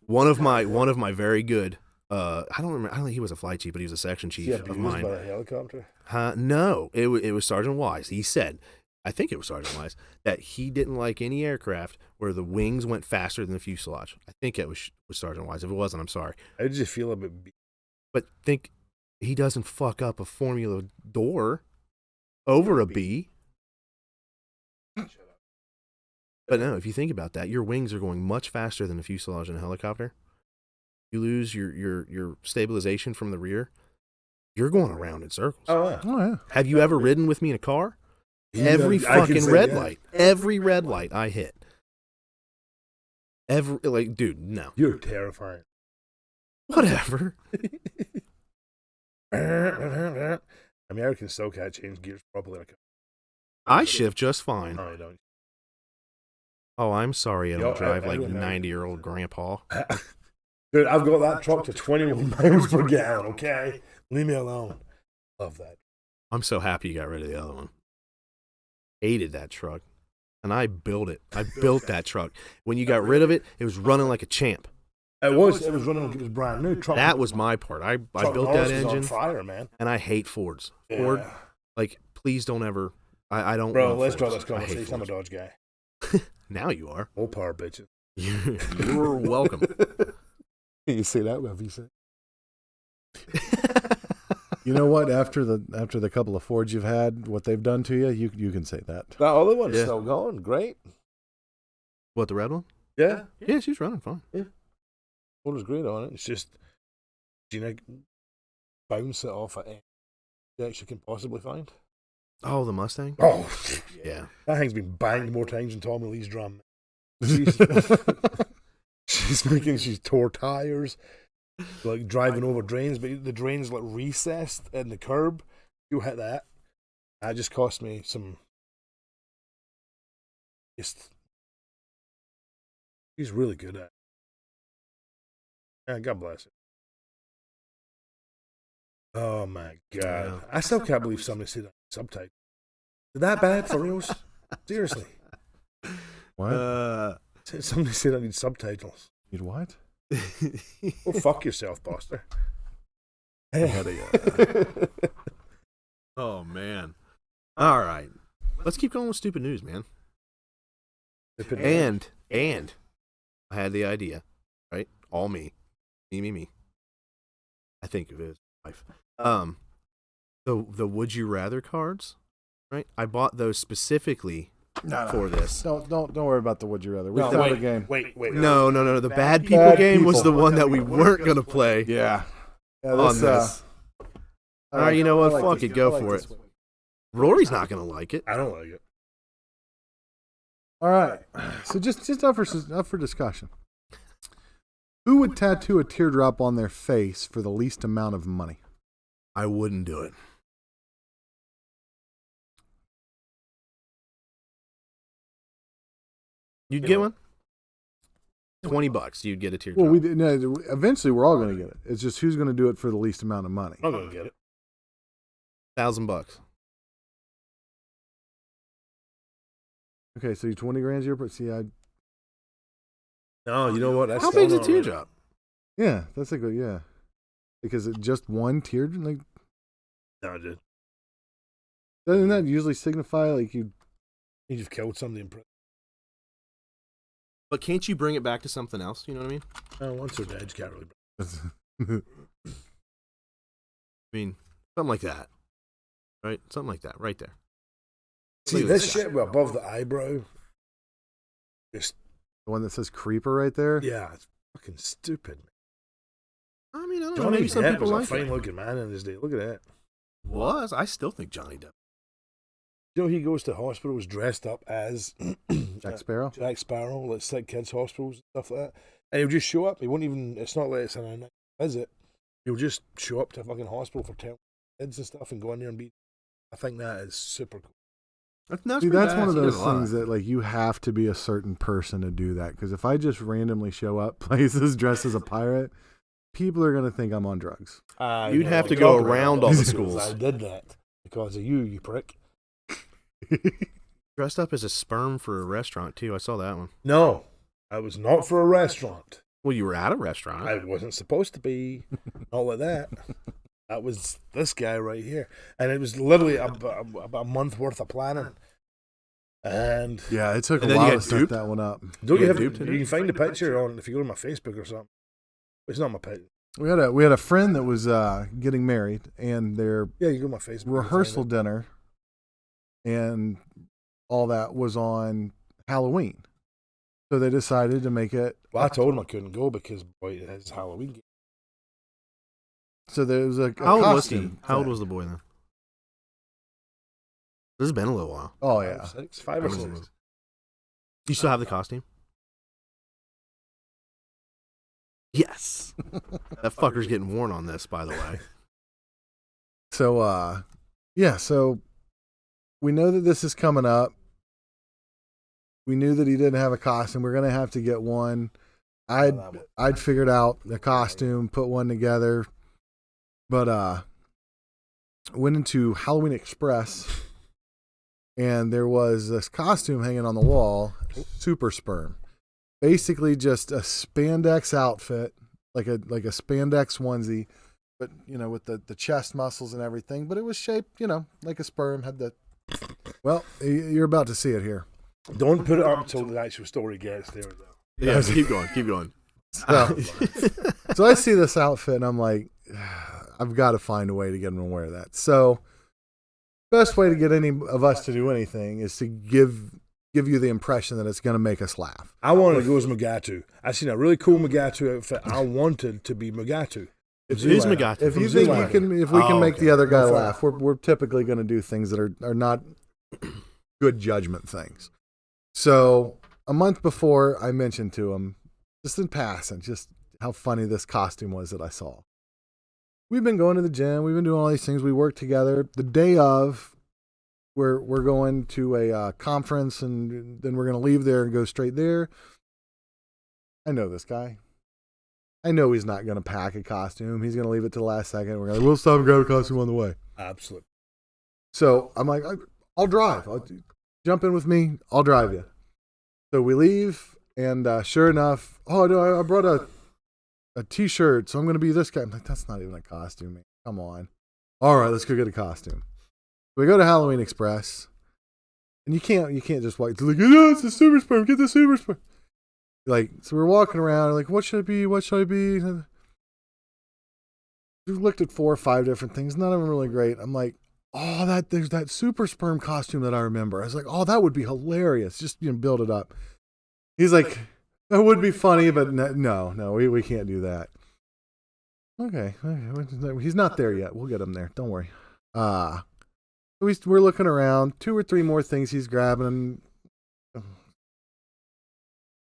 Speaker 2: One of my very good. I don't think he was a flight chief, but he was a section chief
Speaker 1: Yeah,
Speaker 2: of
Speaker 1: abused
Speaker 2: mine.
Speaker 1: by a helicopter.
Speaker 2: No, it was Sergeant Wise. He said, I think it was Sergeant Wise, that he didn't like any aircraft where the wings went faster than the fuselage. I think it was Sergeant Wise. If it wasn't, I'm sorry.
Speaker 1: How did you feel about?
Speaker 2: But think he doesn't fuck up a Formula door over a B. But no, if you think about that, your wings are going much faster than the fuselage in a helicopter. You lose your stabilization from the rear. You're going around in circles.
Speaker 1: Oh, yeah.
Speaker 3: Oh, yeah.
Speaker 2: Have you ever ridden with me in a car? Every
Speaker 1: I can
Speaker 2: fucking
Speaker 1: say,
Speaker 2: red
Speaker 1: yeah.
Speaker 2: light. Every red light I hit. Dude, no.
Speaker 1: You're terrifying.
Speaker 2: Whatever.
Speaker 1: Americans still can't change gears properly.
Speaker 2: I shift just fine.
Speaker 1: No, I don't.
Speaker 2: Oh, I'm sorry I
Speaker 1: Yo,
Speaker 2: don't drive like
Speaker 1: everyone-
Speaker 2: 90-year-old grandpa.
Speaker 1: Dude, I've got that truck to 21 miles per gallon, okay? Leave me alone. Love that.
Speaker 2: I'm so happy you got rid of the other one. Hated that truck. And I built it. I built that truck. When you got rid of it, it was running like a champ.
Speaker 1: It was running like it was brand new. Truck,
Speaker 2: That was my part. I
Speaker 1: truck
Speaker 2: built
Speaker 1: Norris
Speaker 2: that
Speaker 1: was on
Speaker 2: engine,
Speaker 1: fire, man.
Speaker 2: and I hate Fords.
Speaker 1: Yeah.
Speaker 2: Ford, like, please don't ever. I don't.
Speaker 1: Bro,
Speaker 2: want
Speaker 1: let's drop
Speaker 2: Fords.
Speaker 1: this
Speaker 2: I hate
Speaker 1: conversation. I'm a
Speaker 2: Fords.
Speaker 1: Dodge guy.
Speaker 2: Now you are.
Speaker 1: All power bitches.
Speaker 2: You're welcome.
Speaker 1: You say that with you say.
Speaker 3: You know what? After the couple of Fords you've had, what they've done to you, you can say that.
Speaker 1: That other one's
Speaker 2: Yeah.
Speaker 1: still going. Great.
Speaker 2: What, the red one?
Speaker 1: Yeah.
Speaker 2: Yeah, she's running fine.
Speaker 1: One was great on it. It's just, Gina bounce it off at any that you can possibly find.
Speaker 2: Oh, the Mustang?
Speaker 1: Oh,
Speaker 2: Yeah.
Speaker 1: that thing's been banged more times than Tommy Lee's drum. She's tore tires, like driving over drains, but the drains like recessed in the curb. You hit that. That just cost me some. He's really good at it. Yeah, God bless it. Oh my God.
Speaker 2: Yeah.
Speaker 1: I still can't believe somebody said that subtitle. Is that bad for reals? Seriously.
Speaker 3: What?
Speaker 1: Somebody said I need subtitles.
Speaker 3: Need what?
Speaker 1: Go fuck yourself, Buster.
Speaker 2: Oh, man. All right. Let's keep going with stupid news, man. And I had the idea, right? All me. Me. I think of it as life. The Would You Rather cards, right? I bought those specifically for this.
Speaker 3: Don't worry about the Would You Rather. We
Speaker 1: No,
Speaker 3: found a game.
Speaker 1: Wait.
Speaker 2: No. The bad people game was the one that we weren't going to play
Speaker 3: Yeah.
Speaker 2: on this. All right, you know what? Fuck it. Go for it. Rory's not going to like it.
Speaker 1: I don't like it.
Speaker 3: All right. So just up for discussion. Who would tattoo a teardrop on their face for the least amount of money?
Speaker 2: I wouldn't do it. You'd get one? $20. You'd get a teardrop.
Speaker 3: Well, eventually we're all going to get it. It's just who's going to do it for the least amount of money.
Speaker 1: I'm gonna get it.
Speaker 2: $1,000.
Speaker 3: Okay, so you 20 grand your but see
Speaker 1: No, you know what? That's
Speaker 2: How
Speaker 1: still
Speaker 2: big's a
Speaker 1: not
Speaker 2: teardrop?
Speaker 3: yeah, that's a good yeah. Because it just one tear like
Speaker 1: right. No, dude.
Speaker 3: doesn't that usually signify like
Speaker 1: You've killed somebody in prison.
Speaker 2: But can't you bring it back to something else? You know what I mean?
Speaker 1: No, once they're dead, you can't really.
Speaker 2: I mean, something like that. Right? Something like that, right there.
Speaker 1: See, this shit above the eyebrow. Just
Speaker 3: the one that says creeper right there?
Speaker 1: yeah, it's fucking stupid.
Speaker 2: I mean, I don't know.
Speaker 1: Johnny
Speaker 2: Maybe some
Speaker 1: Depp
Speaker 2: people
Speaker 1: was a
Speaker 2: like it.
Speaker 1: fine-looking man in his day. Look at that.
Speaker 2: Was. I still think Johnny Depp.
Speaker 1: You know, he goes to hospitals dressed up as
Speaker 3: Jack Sparrow?
Speaker 1: Jack Sparrow, like sick kids' hospitals and stuff like that. And he'll just show up. He won't even. It's not like it's a night visit. He'll just show up to a fucking hospital for 10 kids and stuff and go in there and be. I think that is super cool.
Speaker 3: See, that's one of those things that like you have to be a certain person to do that. Because if I just randomly show up places dressed as a pirate, people are gonna think I'm on drugs.
Speaker 2: You'd have to go around all the schools.
Speaker 1: I did that because of you prick.
Speaker 2: Dressed up as a sperm for a restaurant, too. I saw that one.
Speaker 1: No, I was not for a restaurant.
Speaker 2: Well, you were at a restaurant.
Speaker 1: I wasn't supposed to be. Not like that. That was this guy right here. And it was literally about a month worth of planning. And
Speaker 3: yeah, it took
Speaker 2: And
Speaker 3: a
Speaker 2: then you
Speaker 3: while
Speaker 2: got
Speaker 3: to set
Speaker 2: duped?
Speaker 3: that one up.
Speaker 1: don't you
Speaker 2: Yeah,
Speaker 1: have
Speaker 2: duped
Speaker 1: you
Speaker 2: in it?
Speaker 1: can find the picture on if you go to my Facebook or something. It's not my page.
Speaker 3: We had a friend that was getting married, and their
Speaker 1: Yeah, you go to my Facebook.
Speaker 3: rehearsal dinner and all that was on Halloween. So they decided to make it.
Speaker 1: Well, I told him I couldn't go because boy, it has Halloween game.
Speaker 3: So there was a
Speaker 2: How old was he?
Speaker 3: costume.
Speaker 2: How old
Speaker 3: thing.
Speaker 2: was the boy then? This has been a little while.
Speaker 3: Oh yeah.
Speaker 1: 5 or 6.
Speaker 2: You still have the costume? Yes. That fucker's getting worn on this, by the way.
Speaker 3: So so we know that this is coming up. We knew that he didn't have a costume. We're gonna have to get one. I'd figured out the costume, put one together, but went into Halloween Express, and there was this costume hanging on the wall, super sperm, basically just a spandex outfit, like a spandex onesie, but with the chest muscles and everything. But it was shaped, like a sperm. Had the you're about to see it here.
Speaker 1: Don't put it up until the actual story gets there, though.
Speaker 2: Yeah, keep going.
Speaker 3: So I see this outfit and I'm like, I've got to find a way to get him to wear that. So best way to get any of us to do anything is to give you the impression that it's going to make us laugh.
Speaker 1: I wanted to go as Mugatu. I seen a really cool Mugatu outfit. I wanted to be Mugatu.
Speaker 2: It is Mugatu.
Speaker 3: If
Speaker 1: From
Speaker 3: you think
Speaker 1: Zoolander.
Speaker 3: if we can make
Speaker 1: okay.
Speaker 3: the other guy
Speaker 1: Go for
Speaker 3: laugh, we're typically going to do things that are not good judgment things. So a month before, I mentioned to him, just in passing, just how funny this costume was that I saw. We've been going to the gym. We've been doing all these things. We work together. The day of, we're going to a conference, and then we're going to leave there and go straight there. I know this guy. I know he's not going to pack a costume. He's going to leave it to the last second. We're going to, we'll stop and grab a costume on the way.
Speaker 1: Absolutely.
Speaker 3: So I'm like, I'll drive. Jump in with me. I'll drive you. So we leave, and sure enough, oh, no, I brought a T-shirt, so I'm going to be this guy. I'm like, that's not even a costume, man. Come on. All right, let's go get a costume. We go to Halloween Express, and you can't just walk. It's like, yeah, it's the super sperm. Get the super sperm. Like, so we're walking around, like, what should I be? What should I be? We looked at 4 or 5 different things. None of them really great. I'm like, oh, there's that super sperm costume that I remember. I was like, oh, that would be hilarious. Just build it up. He's like, that would be funny, but no, we can't do that. Okay, he's not there yet. We'll get him there. Don't worry. We're looking around. 2 or 3 more things he's grabbing.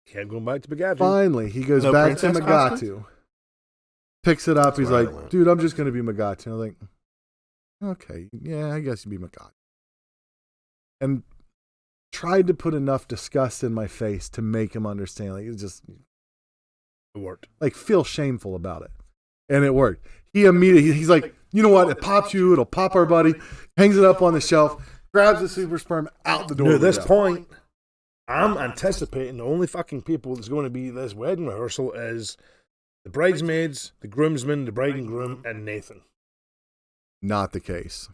Speaker 1: Can't go back to Magatu.
Speaker 3: Finally, he goes back to Magatu. Costume? Picks it up. He's like, dude, I'm just going to be Magatu. I'm like, okay, yeah, I guess you'd be Magatu. And tried to put enough disgust in my face to make him understand. Like, it
Speaker 1: worked.
Speaker 3: Like, feel shameful about it. And it worked. He immediately, he's like, you know what? It pops you. It'll pop our buddy. Hangs it up on the shelf. Grabs the super sperm out the door.
Speaker 1: At this point, I'm anticipating the only fucking people that's going to be this wedding rehearsal is the bridesmaids, the groomsmen, the bride and groom, and Nathan.
Speaker 3: Not the case.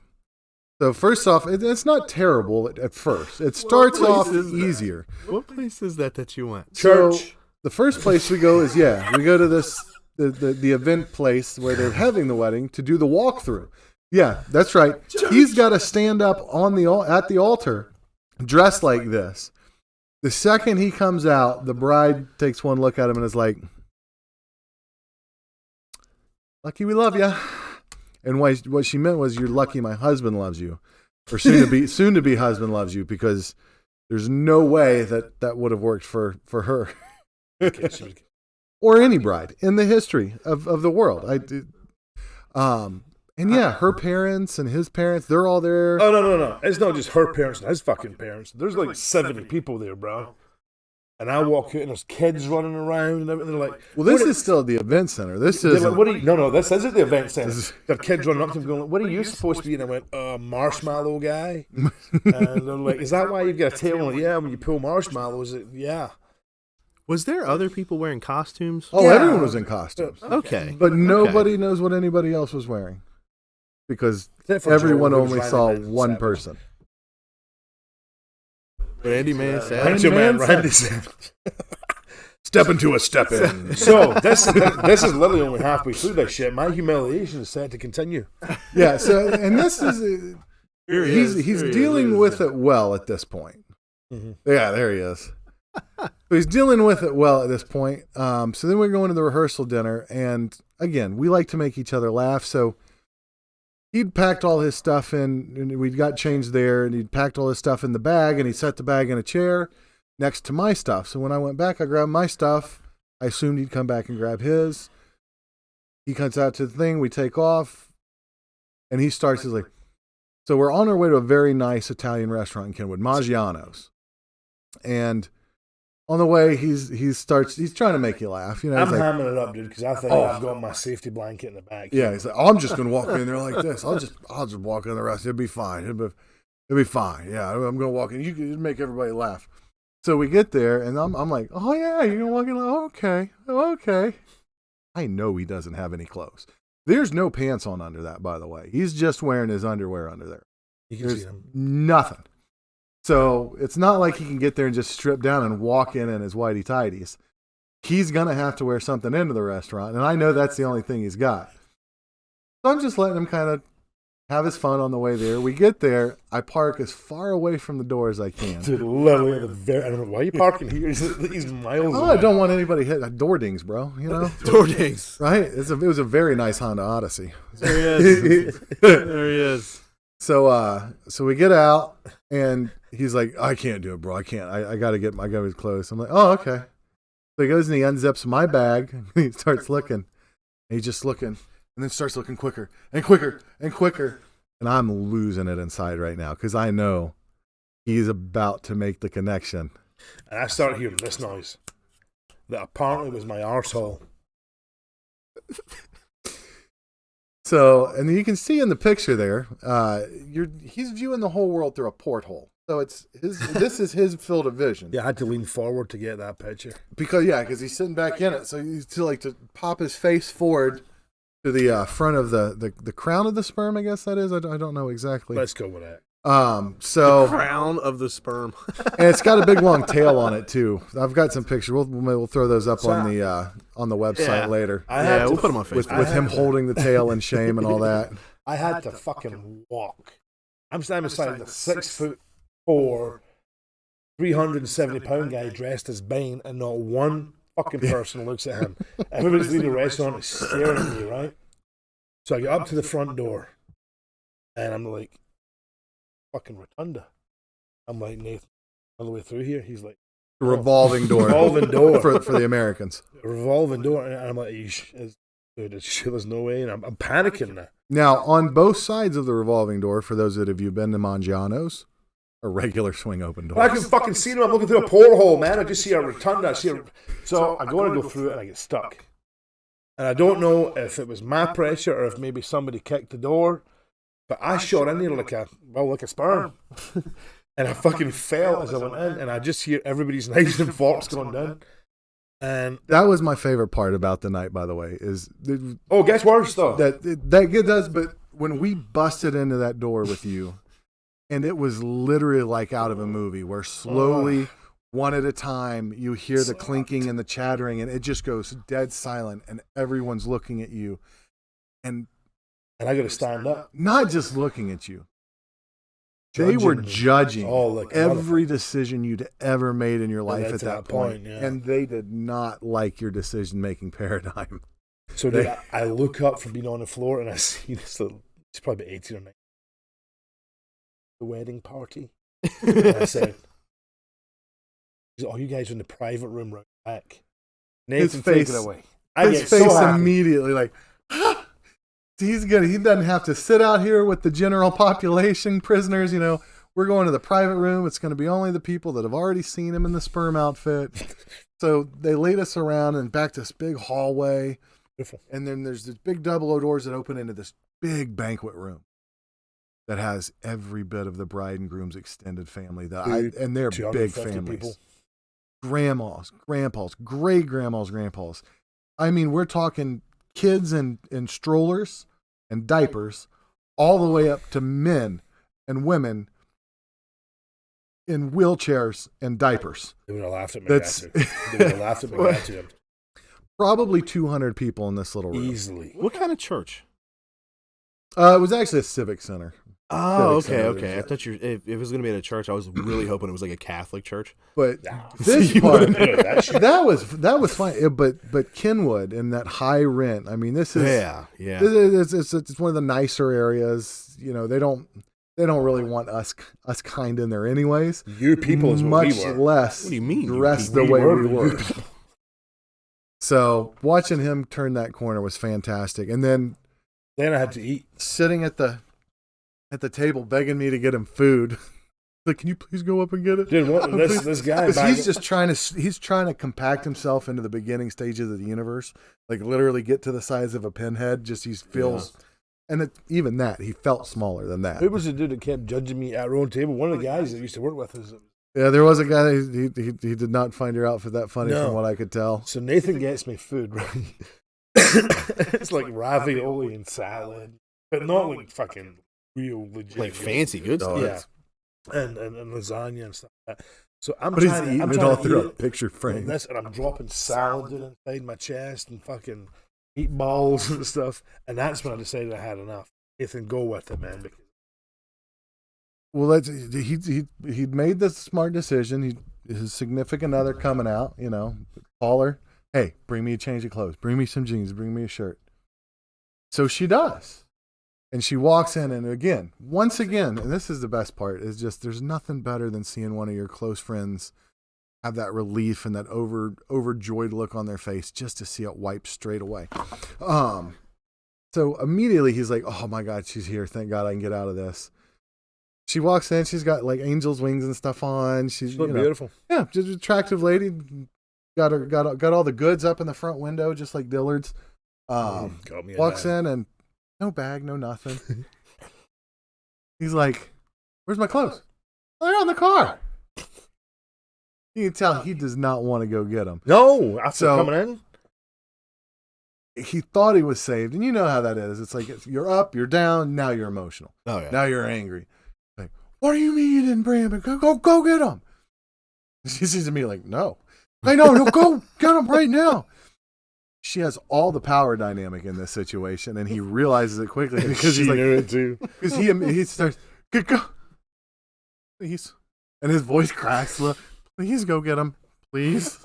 Speaker 3: So first off, it's not terrible at first. It starts off easier.
Speaker 2: What place is that you went?
Speaker 3: Church. So the first place we go is, we go to this the event place where they're having the wedding to do the walkthrough. Yeah, that's right. He's got to stand up at the altar dressed like this. The second he comes out, the bride takes one look at him and is like, lucky we love you. And what she meant was, you're lucky my husband loves you, or soon to be husband loves you, because there's no way that would have worked for her or any bride in the history of the world. And yeah, her parents and his parents, they're all there.
Speaker 1: Oh, no. It's not just her parents and his fucking parents. There's like 70 people there, bro. And I walk out and there's kids running around and everything. They're like,
Speaker 3: well, this is still the event center. This is
Speaker 1: like, no, this isn't the event center. There are kids running up to me going, what are you supposed to be? And I went, marshmallow guy. And they're like, is that why you've got a tail? Yeah, when you pull marshmallows, yeah.
Speaker 2: Was there other people wearing costumes?
Speaker 3: Oh, yeah. Everyone was in costumes.
Speaker 2: Okay.
Speaker 3: But nobody knows what anybody else was wearing, because everyone only saw one person.
Speaker 2: Randy Man said,
Speaker 1: Randy said, step into a step in. So this is literally only halfway through that shit. My humiliation is set to continue.
Speaker 3: Yeah. So, and this is he's dealing with it well at this point. Mm-hmm. Yeah, there he is. So he's dealing with it well at this point. So then we're going to the rehearsal dinner, and again, we like to make each other laugh. So he'd packed all his stuff in, and we'd got changed there, and he'd packed all his stuff in the bag, and he set the bag in a chair next to my stuff. So when I went back, I grabbed my stuff. I assumed he'd come back and grab his. He comes out to the thing, we take off, and he starts, he's like, so we're on our way to a very nice Italian restaurant in Kenwood, Maggiano's. And on the way, he's trying to make you laugh. You know,
Speaker 1: I'm hamming it up, dude, because I think I've got my safety blanket in the back.
Speaker 3: Yeah, he's like, I'm just gonna walk in there like this. I'll just walk in the rest. It'll be fine. It'll be fine. Yeah, I'm gonna walk in. You can make everybody laugh. So we get there, and I'm like, oh yeah, you're gonna walk in. Like, okay. I know he doesn't have any clothes. There's no pants on under that, by the way. He's just wearing his underwear under there.
Speaker 1: You can see him.
Speaker 3: Nothing. So it's not like he can get there and just strip down and walk in his whitey tighties. He's going to have to wear something into the restaurant, and I know that's the only thing he's got. So I'm just letting him kind of have his fun on the way there. We get there. I park as far away from the door as I can.
Speaker 1: Dude, literally, I don't know why you parking here. He's miles away.
Speaker 3: I don't want anybody hitting door dings, bro. You know,
Speaker 2: door dings,
Speaker 3: right? It was a very nice Honda Odyssey.
Speaker 2: There he is. There he is.
Speaker 3: So we get out, and he's like, I can't do it, bro. I can't. I gotta get clothes. I'm like, oh, okay. So he goes and he unzips my bag and he starts looking. And he's just looking and then starts looking quicker and quicker and quicker. And I'm losing it inside right now because I know he's about to make the connection.
Speaker 1: And I started hearing this noise that apparently was my arsehole.
Speaker 3: So, and you can see in the picture there, he's viewing the whole world through a porthole. So this is his field of vision.
Speaker 1: Yeah, I had to lean forward to get that picture.
Speaker 3: Because he's sitting back in it. So he's to pop his face forward to the front of the crown of the sperm, I guess that is. I don't know exactly.
Speaker 1: Let's go with that.
Speaker 3: So
Speaker 2: The crown of the sperm.
Speaker 3: and it's got a big long tail on it too. I've got some pictures. We'll throw those up on the website later.
Speaker 2: We'll put them on Facebook.
Speaker 3: With him holding the tail in shame and all that.
Speaker 1: I had to fucking walk. I'm standing beside the 6'4", 370-pound guy dressed as Bane, and not one fucking person looks at him. Everybody's leaving the restaurant is staring at me, right? So I get up to the front door, and I'm like, fucking rotunda. I'm like, Nathan, all the way through here? He's like,
Speaker 3: Revolving door.
Speaker 1: Revolving door.
Speaker 3: for the Americans.
Speaker 1: A revolving door. And I'm like, dude, there's no way. And I'm panicking now.
Speaker 3: Now, on both sides of the revolving door, for those that have you been to Mangiano's, a regular swing open door.
Speaker 1: I can fucking see them. I'm looking through a porthole, man. I just see a rotunda. So I go to go through it and I get stuck. And I don't know if it was my pressure or if maybe somebody kicked the door. But I shot in there like a sperm. And I fucking fell as I went in. And I just hear everybody's knives and forks going down. And
Speaker 3: that was my favorite part about the night, by the way, is
Speaker 1: gets worse though.
Speaker 3: That does, but when we busted into that door with you, and it was literally like out of a movie, where slowly, one at a time, you hear the clinking and the chattering, and it just goes dead silent, and everyone's looking at you, and
Speaker 1: I got to stand up.
Speaker 3: Not just looking at you. They were judging every decision you'd ever made in your life at that point.
Speaker 1: Yeah.
Speaker 3: And they did not like your decision-making paradigm.
Speaker 1: So I look up from being on the floor and I see this little, it's probably 18 or 19, the wedding party. And I said, you guys are in the private room right back. Nathan, take it away.
Speaker 3: His face immediately like, he doesn't have to sit out here with the general population prisoners. We're going to the private room. It's going to be only the people that have already seen him in the sperm outfit. So they lead us around and back to this big hallway.
Speaker 1: Beautiful.
Speaker 3: And then there's this big double doors that open into this big banquet room that has every bit of the bride and groom's extended family. And they're big families. People. Grandmas, grandpas, great grandmas, grandpas. I mean, we're talking kids in strollers and diapers, all the way up to men and women in wheelchairs and diapers.
Speaker 1: They would have laughed at me. They would have laughed at me.
Speaker 3: Probably 200 people in this little room.
Speaker 1: Easily.
Speaker 2: What kind of church?
Speaker 3: It was actually a civic center.
Speaker 2: Oh, okay. I thought if it was going to be at a church, I was really hoping it was like a Catholic church.
Speaker 3: But this part, that was fine. But Kenwood and that high rent. I mean, this is It's one of the nicer areas. They don't really want us kind in there, anyways.
Speaker 1: Your people is what
Speaker 3: much
Speaker 1: we were.
Speaker 3: Less.
Speaker 2: What do you mean?
Speaker 3: Dressed the way we were. So watching him turn that corner was fantastic, and then
Speaker 1: I had to eat.
Speaker 3: Sitting at the table begging me to get him food. Like, can you please go up and get it?
Speaker 1: Dude, this guy.
Speaker 3: He's trying to compact himself into the beginning stages of the universe. Like literally get to the size of a pinhead. Just he feels, and even that he felt smaller than that.
Speaker 1: Who was the dude that kept judging me at our own table? One of the guys that I used to work with is.
Speaker 3: Yeah, there was a guy. He did not find your outfit that funny, from what I could tell.
Speaker 1: So Nathan gets me food, right? It's like ravioli and salad, but not like fucking real legit,
Speaker 2: like fancy good stuff.
Speaker 1: Yeah, and lasagna and stuff like that. So I'm
Speaker 3: he's
Speaker 1: trying
Speaker 3: eating it all through a picture frame.
Speaker 1: And I'm dropping salad inside my chest and fucking meatballs and stuff. And that's when I decided I had enough. Nathan, go with it, man.
Speaker 3: Well, he'd made the smart decision. His significant other coming out, call her. Hey, bring me a change of clothes. Bring me some jeans. Bring me a shirt. So she does. And she walks in, and once again, and this is the best part, is just there's nothing better than seeing one of your close friends have that relief and that overjoyed look on their face just to see it wipe straight away. So immediately he's like, oh my God, she's here. Thank God I can get out of this. She walks in. She's got like angel's wings and stuff on. She's
Speaker 1: beautiful.
Speaker 3: Yeah, just an attractive lady. Got all the goods up in the front window, just like Dillard's. Walks in and no bag, no nothing. He's like, where's my clothes? Oh, they're on the car. You can tell he does not want to go get them.
Speaker 1: No, after coming in.
Speaker 3: He thought he was saved, and you know how that is. It's like you're up, you're down, now you're emotional.
Speaker 2: Oh yeah.
Speaker 3: Now you're angry. Like, what do you mean you didn't bring him? Go get him. She sees to me like, no. Hey, no, go get him right now. She has all the power dynamic in this situation, and he realizes it quickly because he's like,
Speaker 1: knew it too.
Speaker 3: Because he starts, go, please, and his voice cracks. Please go get him, please.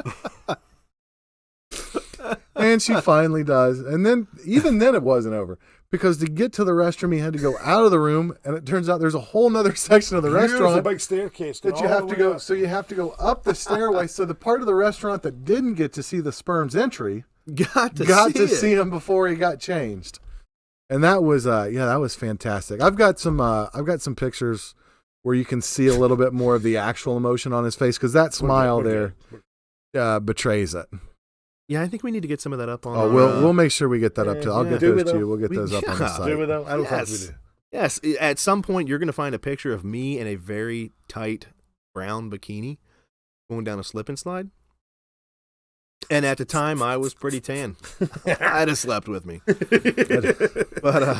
Speaker 3: And she finally does, and then even then it wasn't over because to get to the restroom he had to go out of the room, and it turns out there's a whole nother section of the restaurant,
Speaker 1: a big staircase
Speaker 3: that you have to go. So you have to go up the stairway. So the part of the restaurant that didn't get to see the sperm's entry got to see him before he got changed, and that was that was fantastic. I've got some pictures where you can see a little bit more of the actual emotion on his face because that smile there betrays it.
Speaker 2: Yeah, I think we need to get some of that up on.
Speaker 3: Oh, we'll make sure we get that up too. I'll get those to you. We'll get those up on the site.
Speaker 1: I don't think we do.
Speaker 2: Yes, at some point you're going to find a picture of me in a very tight brown bikini going down a slip and slide. And at the time, I was pretty tan. I'd have slept with me. But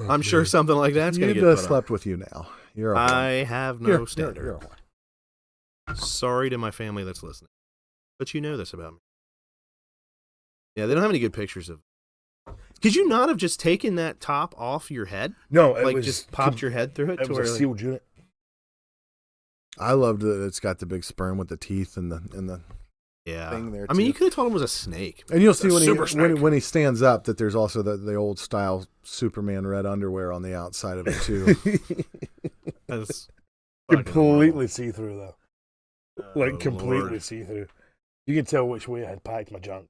Speaker 2: I'm sure something like that's going to get put
Speaker 3: slept with you now. You're
Speaker 2: I have no standard.
Speaker 3: You're
Speaker 2: Sorry to my family that's listening. But you know this about me. Yeah, they don't have any good pictures of it. Could you not have just taken that top off your head?
Speaker 1: No, it was
Speaker 2: just popped your head through it.
Speaker 1: It was a sealed unit.
Speaker 3: I loved that it's got the big sperm with the teeth and the thing there.
Speaker 2: I mean, you could have told him it was a snake.
Speaker 3: And you'll see when he stands up that there's also the old style Superman red underwear on the outside of it too.
Speaker 1: That's completely see through though. Completely see through. You can tell which way I had packed my junk.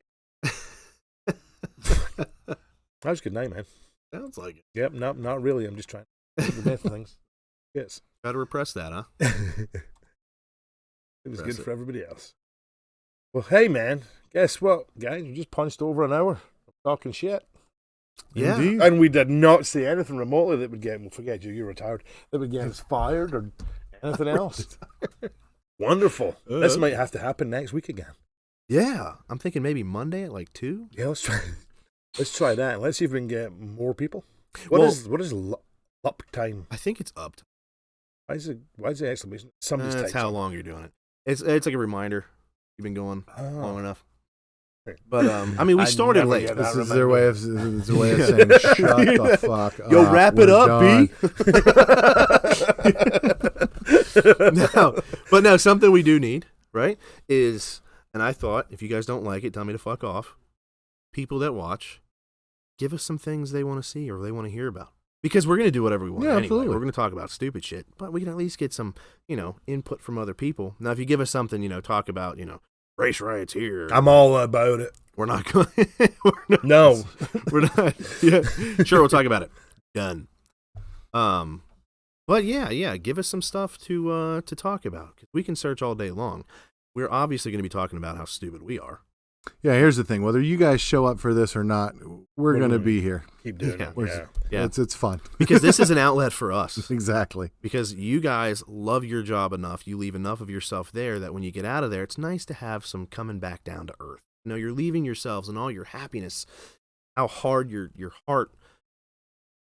Speaker 1: That was a good night, man.
Speaker 2: Sounds like it.
Speaker 1: Yep, no, not really. I'm just trying to do the best things. Yes.
Speaker 2: Try to repress that, huh?
Speaker 1: It was good for everybody else. Well, hey, man. Guess what, guys? We just punched over an hour of talking shit.
Speaker 2: Yeah.
Speaker 3: Indeed.
Speaker 1: And we did not say anything remotely that would get, well, forget you're retired, that would get us fired or anything else. Wonderful. This might have to happen next week again.
Speaker 2: Yeah. I'm thinking maybe Monday at like 2.
Speaker 1: Yeah, let's try that. Let's see if we can get more people. What is up time?
Speaker 2: I think it's up.
Speaker 1: Why is the exclamation? Somebody's
Speaker 2: That's how long you're doing it. It's like a reminder. You've been going long enough. But I mean, we started late.
Speaker 3: This is their way of saying, "Shut the fuck up."
Speaker 2: Yo, wrap it up, B. No, something we do need, right? Is, and I thought if you guys don't like it, tell me to fuck off. People that watch, give us some things they want to see or they want to hear about. Because we're going to do whatever we want anyway.
Speaker 3: Absolutely.
Speaker 2: We're going to talk about stupid shit, but we can at least get some, input from other people. Now, if you give us something, talk about, race riots here.
Speaker 1: I'm all about it.
Speaker 2: We're not going.
Speaker 1: No,
Speaker 2: we're not. Yeah, sure, we'll talk about it. Done. But yeah, give us some stuff to talk about because we can search all day long. We're obviously going to be talking about how stupid we are.
Speaker 3: Yeah, here's the thing. Whether you guys show up for this or not, we're going to be here.
Speaker 1: Keep doing it.
Speaker 2: Yeah.
Speaker 3: It's fun.
Speaker 2: Because this is an outlet for us.
Speaker 3: Exactly.
Speaker 2: Because you guys love your job enough, you leave enough of yourself there that when you get out of there, it's nice to have some coming back down to earth. You're leaving yourselves and all your happiness, how hard your heart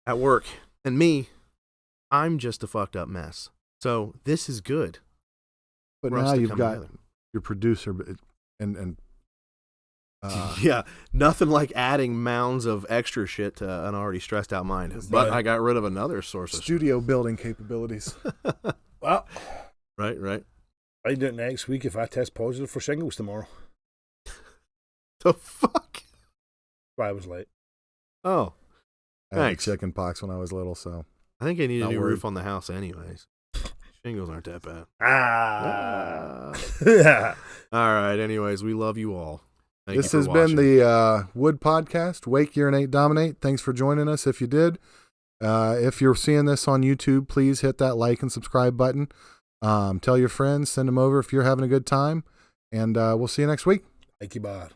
Speaker 2: at work. And me, I'm just a fucked up mess. So this is good.
Speaker 3: But now you've got your producer and
Speaker 2: yeah, nothing like adding mounds of extra shit to an already stressed out mind. But I got rid of another source of
Speaker 3: studio building capabilities.
Speaker 1: Well,
Speaker 2: right.
Speaker 1: I do it next week if I test positive for shingles tomorrow.
Speaker 2: The fuck?
Speaker 1: Why I was late.
Speaker 2: Oh,
Speaker 3: I had chicken pox when I was little, so
Speaker 2: I think I need a new
Speaker 3: worried.
Speaker 2: roof on the house, anyways. Shingles aren't that bad.
Speaker 1: Yeah.
Speaker 2: All right. Anyways, we love you all. Thank
Speaker 3: This
Speaker 2: you
Speaker 3: has
Speaker 2: for
Speaker 3: been
Speaker 2: watching.
Speaker 3: the WUD Podcast. Wake, Urinate, Dominate. Thanks for joining us if you did. If you're seeing this on YouTube, please hit that like and subscribe button. Tell your friends, send them over if you're having a good time. And we'll see you next week.
Speaker 1: Thank you, bud.